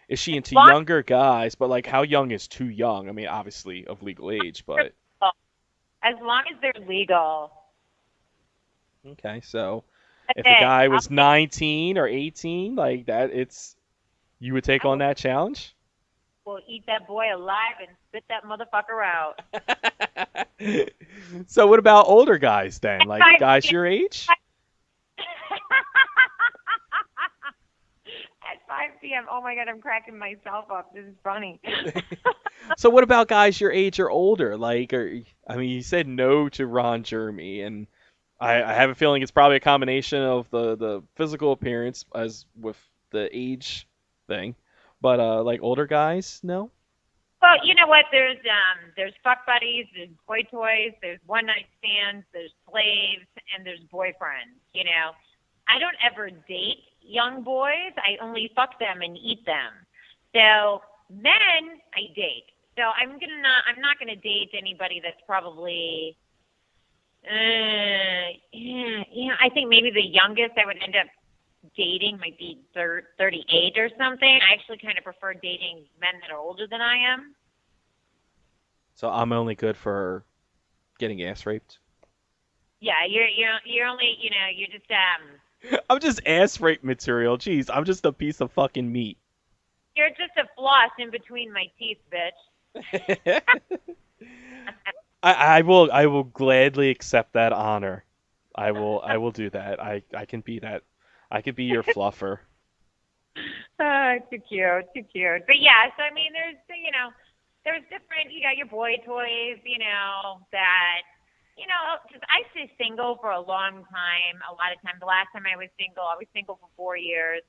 is she into younger guys? But like, how young is too young? I mean, obviously of legal age, but as long as they're legal. Okay, so if a guy was 19 or 18, like that, you would take on that challenge? We'll eat that boy alive and spit that motherfucker out. So what about older guys then? Like guys your age? At 5 p.m. Oh my God, I'm cracking myself up. This is funny. So what about guys your age or older? Like, I mean, you said no to Ron Jeremy, and I have a feeling it's probably a combination of the physical appearance as with the age thing. But like older guys, no? Well, you know what? There's fuck buddies, there's boy toys, there's one night stands, there's slaves, and there's boyfriends. You know, I don't ever date young boys. I only fuck them and eat them. So men, I date. So I'm not gonna date anybody that's probably, I think maybe the youngest I would end up dating might be 38 or something. I actually kind of prefer dating men that are older than I am. So I'm only good for getting ass raped? Yeah, you're only, you're just I'm just ass rape material. Jeez, I'm just a piece of fucking meat. You're just a floss in between my teeth, bitch. I will gladly accept that honor. I will do that. I can be that. I could be your fluffer. Too cute. But yeah, so I mean, there's different. You got your boy toys, that. Because I stayed single for a long time. A lot of time. The last time I was single for 4 years.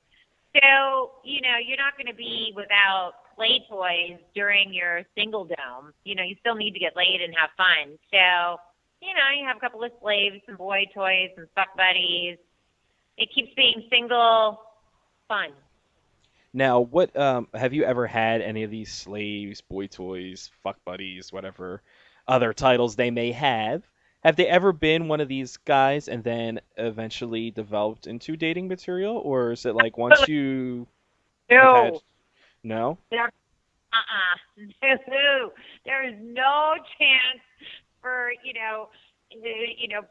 So, you're not going to be without play toys during your single dome. You still need to get laid and have fun. So, you have a couple of slaves, some boy toys, some fuck buddies. It keeps being single fun. Now, what have you ever had any of these slaves, boy toys, fuck buddies, whatever other titles they may have? Have they ever been one of these guys and then eventually developed into dating material, or is it like once you? No. No. No. There is no chance for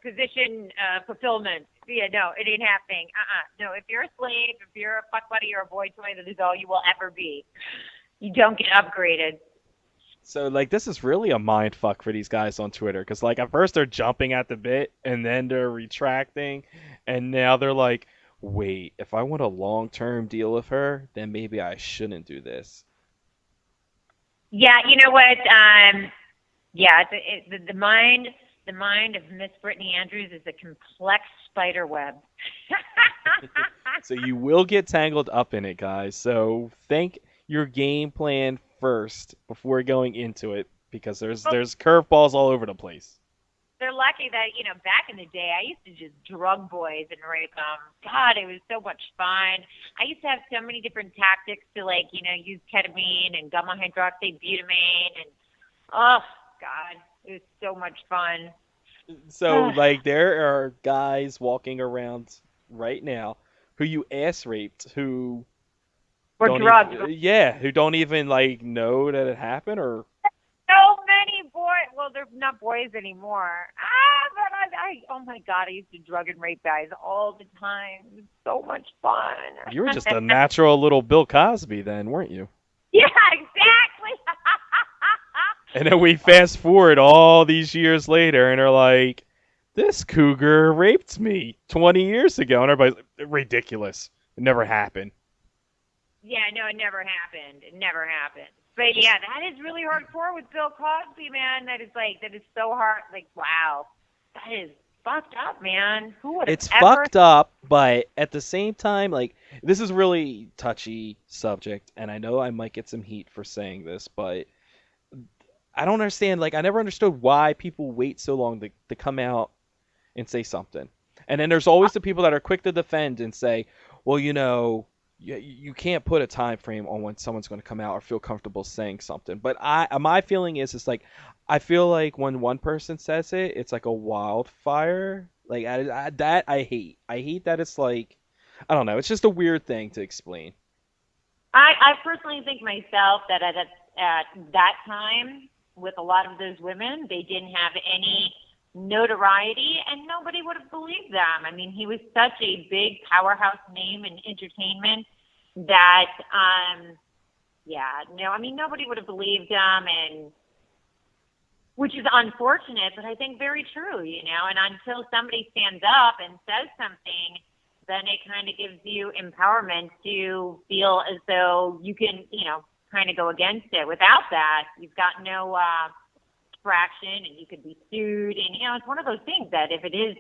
position fulfillment. Yeah, no, it ain't happening. No, if you're a slave, if you're a fuck buddy or a boy toy, that is all you will ever be. You don't get upgraded. So, this is really a mind fuck for these guys on Twitter. Because, at first they're jumping at the bit, and then they're retracting. And now they're like, wait, if I want a long-term deal with her, then maybe I shouldn't do this. Yeah, you know what? The mind of Miss Brittany Andrews is a complex spider web. So you will get tangled up in it, guys. So think your game plan first before going into it, because there's curveballs all over the place. They're lucky that, back in the day, I used to just drug boys and rape them. God, it was so much fun. I used to have so many different tactics to, use ketamine and gamma hydroxybutyrate, and, oh, God, it was so much fun. So, there are guys walking around right now who you ass raped who... Or drugged. Who don't even, know that it happened, or... So many boys. Well, they're not boys anymore. But oh my God, I used to drug and rape guys all the time. It was so much fun. You were just a natural little Bill Cosby then, weren't you? Yeah, exactly. And then we fast forward all these years later, and are like, this cougar raped me 20 years ago. And everybody's like, ridiculous. It never happened. Yeah, no, it never happened. But yeah, that is really hardcore with Bill Cosby, man. That is so hard. Wow, that is fucked up, man. Who would have It's fucked up, but at the same time, this is really touchy subject, and I know I might get some heat for saying this, but I don't understand. I never understood why people wait so long to come out and say something. And then there's always the people that are quick to defend and say, well, you can't put a time frame on when someone's going to come out or feel comfortable saying something. But my feeling is I feel like when one person says it, it's like a wildfire. I hate. I hate that it's I don't know. It's just a weird thing to explain. I personally think myself that at that time, with a lot of those women, they didn't have any notoriety, and nobody would have believed them. I mean, he was such a big powerhouse name in entertainment that, nobody would have believed him, and which is unfortunate, but I think very true, and until somebody stands up and says something, then it kind of gives you empowerment to feel as though you can, kind of go against it. Without that, you've got no traction, and you could be sued. And, it's one of those things that if it is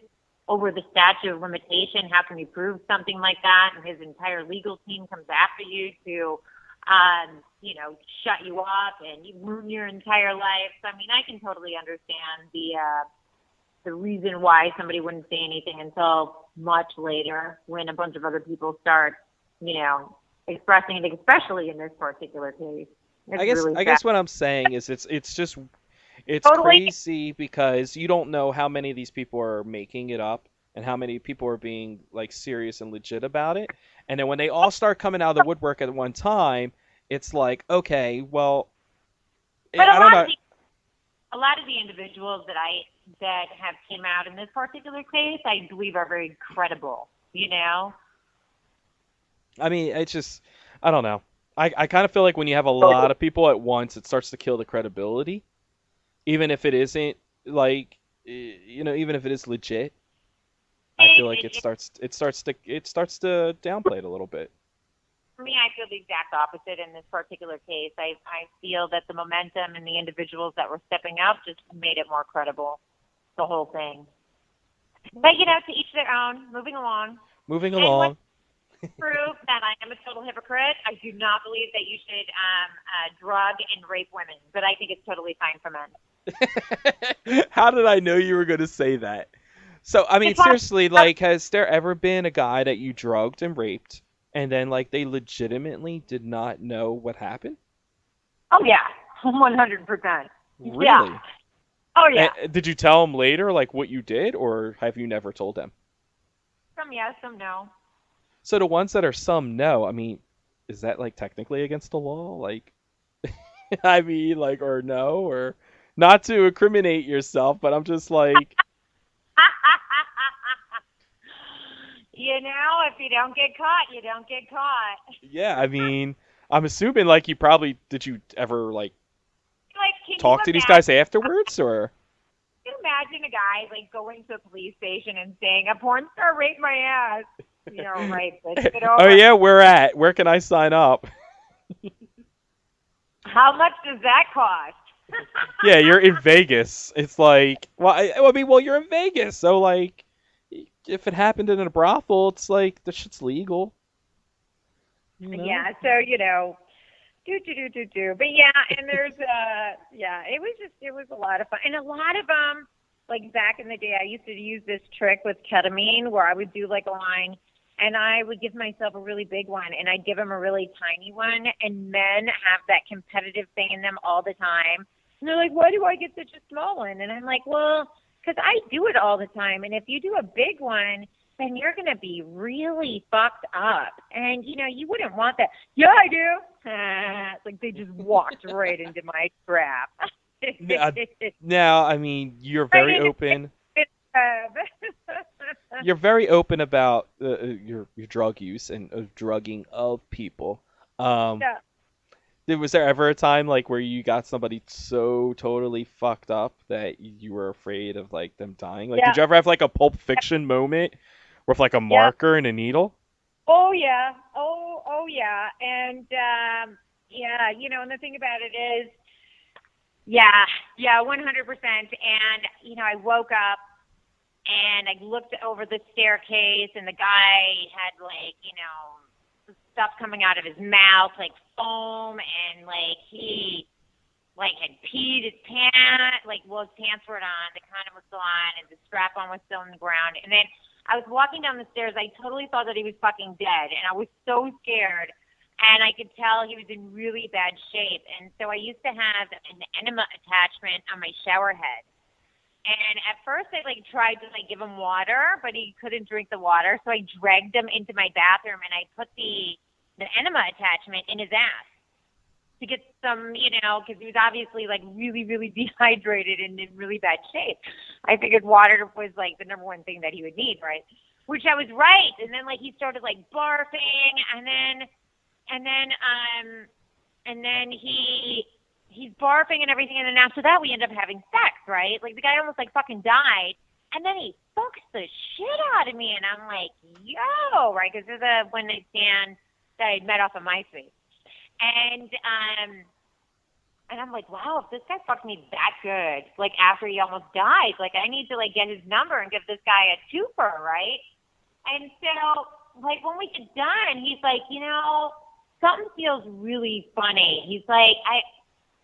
over the statute of limitation, how can you prove something like that? And his entire legal team comes after you to, shut you up and you ruin your entire life. So, I mean, I can totally understand the reason why somebody wouldn't say anything until much later when a bunch of other people start, expressing it, especially in this particular case. I guess what I'm saying is it's totally crazy because you don't know how many of these people are making it up and how many people are being serious and legit about it. And then when they all start coming out of the woodwork at one time, it's like, okay, well, but I don't know. A lot of the individuals that have came out in this particular case, I believe, are very credible. you know? I mean, it's just, I don't know. I kind of feel like when you have a lot of people at once, it starts to kill the credibility. Even if it isn't, like, even if it is legit, I feel like it starts to downplay it a little bit. For me, I feel the exact opposite in this particular case. I feel that the momentum and the individuals that were stepping up just made it more credible, the whole thing. But, to each their own. Moving along. Prove that I am a total hypocrite. I do not believe that you should drug and rape women, but I think it's totally fine for men. How did I know you were going to say that? So, I mean, seriously, like, has there ever been a guy that you drugged and raped, and then, like, they legitimately did not know what happened? Oh, yeah. 100%. Really? Yeah. Oh, yeah. Did you tell him later, like, what you did, or have you never told him? Some yes, some no. So the ones that are some no, I mean, is that, like, technically against the law? Like, I mean, like, or no, or not to incriminate yourself, but I'm just like... If you don't get caught, you don't get caught. Yeah, I mean, I'm assuming, like, did you ever, like talk to these guys afterwards, or? Can you imagine a guy, like, going to a police station and saying, a porn star raped my ass? Right, let's get over. Oh, yeah, where can I sign up? How much does that cost? Yeah, you're in Vegas. It's like, well, you're in Vegas, so, like, if it happened in a brothel, it's like, the shit's legal. Yeah, so, do. But, yeah, and there's, it was a lot of fun. And a lot of them, like, back in the day, I used to use this trick with ketamine where I would do, like, a line, and I would give myself a really big one, and I'd give them a really tiny one, and men have that competitive thing in them all the time. And they're like, why do I get such a small one? And I'm like, well, because I do it all the time, and if you do a big one, then you're going to be really fucked up. And, you wouldn't want that. Yeah, I do. It's like they just walked right into my trap. Now, I mean, you're very open. You're very open about your drug use and drugging of people. Yeah. Was there ever a time, like, where you got somebody so totally fucked up that you were afraid of, like, them dying? Like, did you ever have, like, a Pulp Fiction moment with, like, a marker and a needle? Oh, yeah. Oh, yeah. And, and the thing about it is, 100%. And, I woke up and I looked over the staircase and the guy had, like, stuff coming out of his mouth, like foam, and, like, he, like, had peed his pants, like, well, his pants weren't on, the condom was still on, and the strap-on was still on the ground. And then I was walking down the stairs. I totally thought that he was fucking dead, and I was so scared. And I could tell he was in really bad shape. And so I used to have an enema attachment on my shower head. And at first I, like, tried to, like, give him water, but he couldn't drink the water. So I dragged him into my bathroom, and I put the enema attachment in his ass to get some, because he was obviously, like, really, really dehydrated and in really bad shape. I figured water was, like, the number one thing that he would need, right? Which I was right. And then, like, he started, like, barfing, and then he's barfing and everything, and then after that we end up having sex, right? Like, the guy almost, like, fucking died, and then he fucks the shit out of me, and I'm like, yo, right? Because they're the one-night stand that I met off of MySpace. And I'm like, wow, if this guy fucked me that good, like, after he almost died, like, I need to, like, get his number and give this guy a twofer, right? And so, like, when we get done, he's like, something feels really funny. He's like,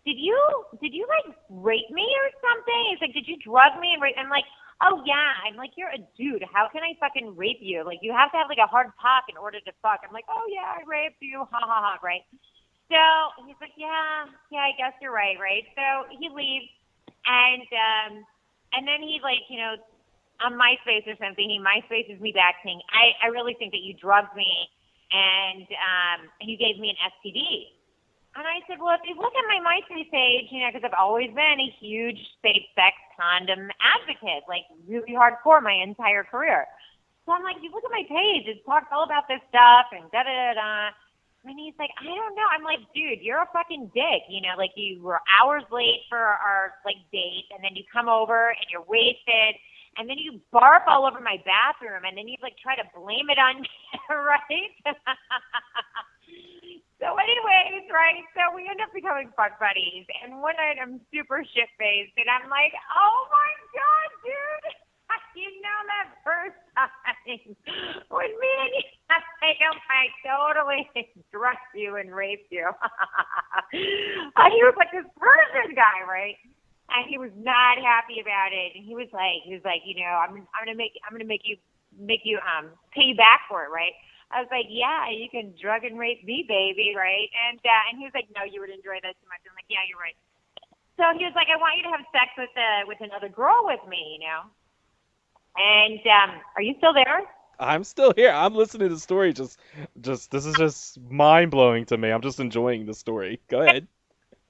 did you like rape me or something? He's like, did you drug me and rape? I'm like, oh yeah. I'm like, you're a dude. How can I fucking rape you? Like, you have to have, like, a hard cock in order to fuck. I'm like, oh yeah, I raped you. Ha ha ha. Right. So he's like, yeah, I guess you're right. Right. So he leaves, and then he, like, on MySpace or something, he MySpaces me back saying, I really think that you drugged me, and you gave me an STD. And I said, well, if you look at my MySpace page, because I've always been a huge safe sex condom advocate, like, really hardcore my entire career. So I'm like, you look at my page. It talks all about this stuff and da-da-da-da. And he's like, I don't know. I'm like, dude, you're a fucking dick. You know, like you were hours late for our like date, and then you come over and you're wasted, and then you barf all over my bathroom, and then you like try to blame it on me, right? So anyways, right, so we end up becoming fuck buddies, and one night I'm super shit-faced, and I'm like, oh my God, dude, you know that first time when me and you, I totally drugged you and raped you. And he was like this Persian guy, right? And he was not happy about it, and he was like, you know, I'm gonna make you pay you back for it, right? I was like, yeah, you can drug and rape me, baby, right? And he was like, no, you would enjoy that too much. I'm like, yeah, you're right. So he was like, I want you to have sex with another girl with me, you know? And are you still there? I'm still here. I'm listening to the story. Just this is just mind blowing to me. I'm just enjoying the story. Go ahead.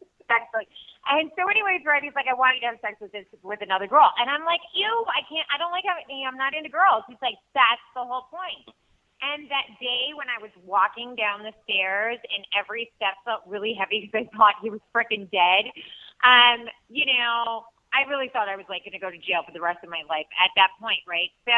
Exactly. And so, anyways, right? He's like, I want you to have sex with another girl, and I'm like, ew, I can't. I don't like having. I'm not into girls. He's like, that's the whole point. And that day when I was walking down the stairs and every step felt really heavy because I thought he was freaking dead, you know, I really thought I was like going to go to jail for the rest of my life at that point, right? So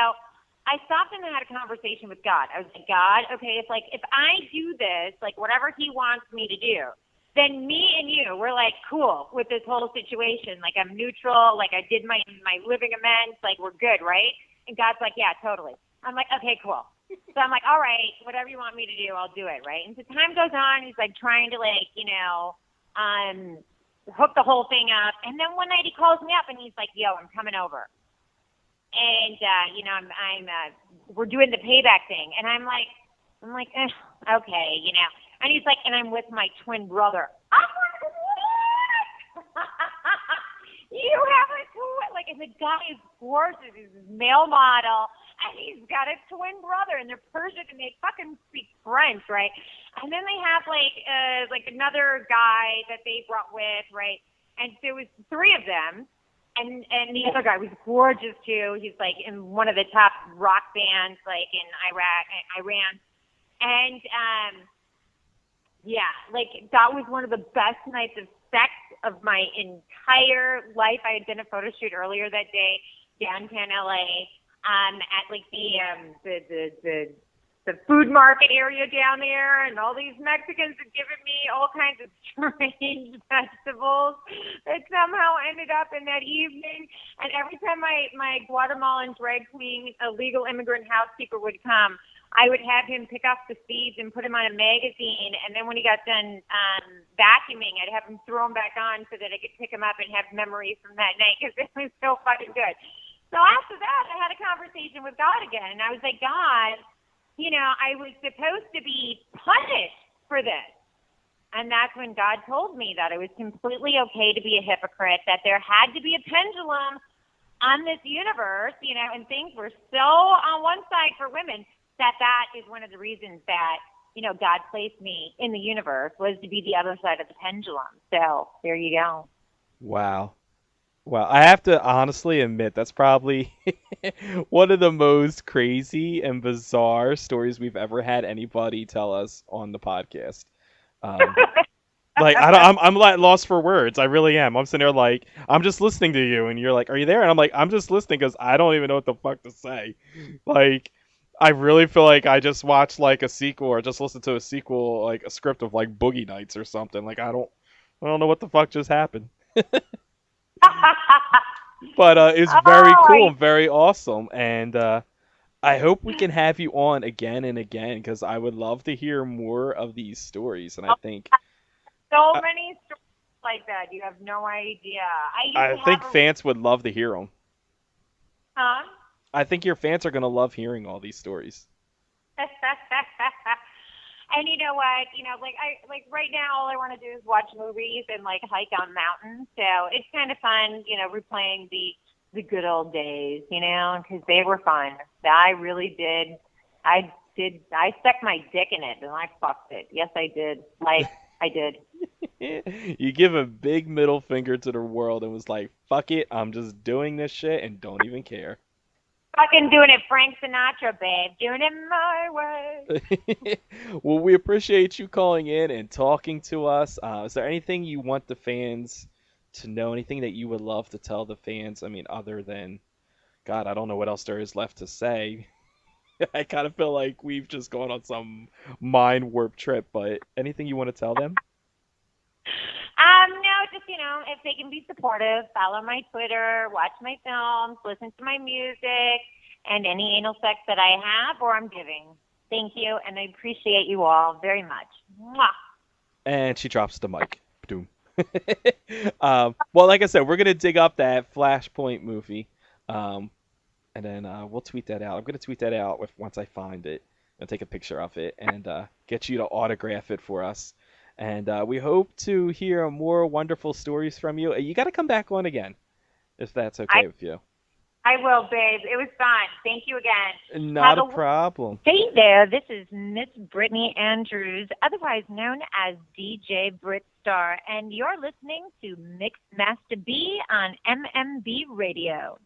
I stopped and had a conversation with God. I was like, God, okay, it's like if I do this, like whatever he wants me to do, then me and you, we're like cool with this whole situation. Like I'm neutral, like I did my living amends, like we're good, right? And God's like, yeah, totally. I'm like, okay, cool. So I'm like, all right, whatever you want me to do, I'll do it, right? And so time goes on, he's like trying to like, you know, hook the whole thing up. And then one night he calls me up and he's like, yo, I'm coming over. And, you know, we're doing the payback thing. And I'm like, okay, you know. And he's like, and I'm with my twin brother. I'm like, what? You have a twin? Like, and the guy is gorgeous. He's a male model. And he's got a twin brother. And they're Persian and they fucking speak French, right? And then they have, like another guy that they brought with, right? And so it was three of them. And the other guy was gorgeous, too. He's, like, in one of the top rock bands, like, in Iran. And, yeah, like, that was one of the best nights of sex of my entire life. I had done a photo shoot earlier that day, downtown LA, at, like, the food market area down there, and all these Mexicans had given me all kinds of strange vegetables that somehow ended up in that evening. And every time my Guatemalan drag queen, illegal immigrant housekeeper would come, I would have him pick off the seeds and put him on a magazine. And then when he got done vacuuming, I'd have him throw them back on so that I could pick him up and have memories from that night because it was so fucking good. So after that, I had a conversation with God again. And I was like, God, you know, I was supposed to be punished for this. And that's when God told me that it was completely okay to be a hypocrite, that there had to be a pendulum on this universe, you know, and things were so on one side for women that is one of the reasons that, you know, God placed me in the universe was to be the other side of the pendulum. So there you go. Wow. Well, I have to honestly admit that's probably one of the most crazy and bizarre stories we've ever had anybody tell us on the podcast. Like I'm like lost for words. I really am. I'm sitting there like I'm just listening to you, and you're like, "Are you there?" And I'm like, "I'm just listening because I don't even know what the fuck to say." Like, I really feel like I just watched like a sequel or just listened to a sequel, like a script of like Boogie Nights or something. Like I don't know what the fuck just happened. But it's very cool and very awesome, and I hope we can have you on again and again because I would love to hear more of these stories. And I think so many stories like that, you have no idea. I think fans would love to hear them. Huh? I think your fans are gonna love hearing all these stories. And you know what? You know, like right now, all I want to do is watch movies and like hike on mountains. So it's kind of fun, you know, replaying the good old days, you know, because they were fun. I really did. I stuck my dick in it and I fucked it. Yes, I did. Like I did. You give a big middle finger to the world and was like, "Fuck it, I'm just doing this shit and don't even care." Fucking doing it Frank Sinatra, babe. Doing it my way. Well, we appreciate you calling in and talking to us. Is there anything you want the fans to know? Anything that you would love to tell the fans? I mean, other than, God, I don't know what else there is left to say. I kind of feel like we've just gone on some mind warp trip, but anything you want to tell them? No, just, if they can be supportive, follow my Twitter, watch my films, listen to my music, and any anal sex that I have or I'm giving. Thank you, and I appreciate you all very much. Mwah. And she drops the mic. Doom. Well, like I said, we're going to dig up that Flashpoint movie, and then we'll tweet that out. I'm going to tweet that out once I find it. I'll take a picture of it and get you to autograph it for us. And we hope to hear more wonderful stories from you. You got to come back on again, if that's okay with you. I will, babe. It was fun. Thank you again. Not a problem. Hey there. This is Miss Brittany Andrews, otherwise known as DJ Britstar, and you're listening to Mix Master B on MMB Radio.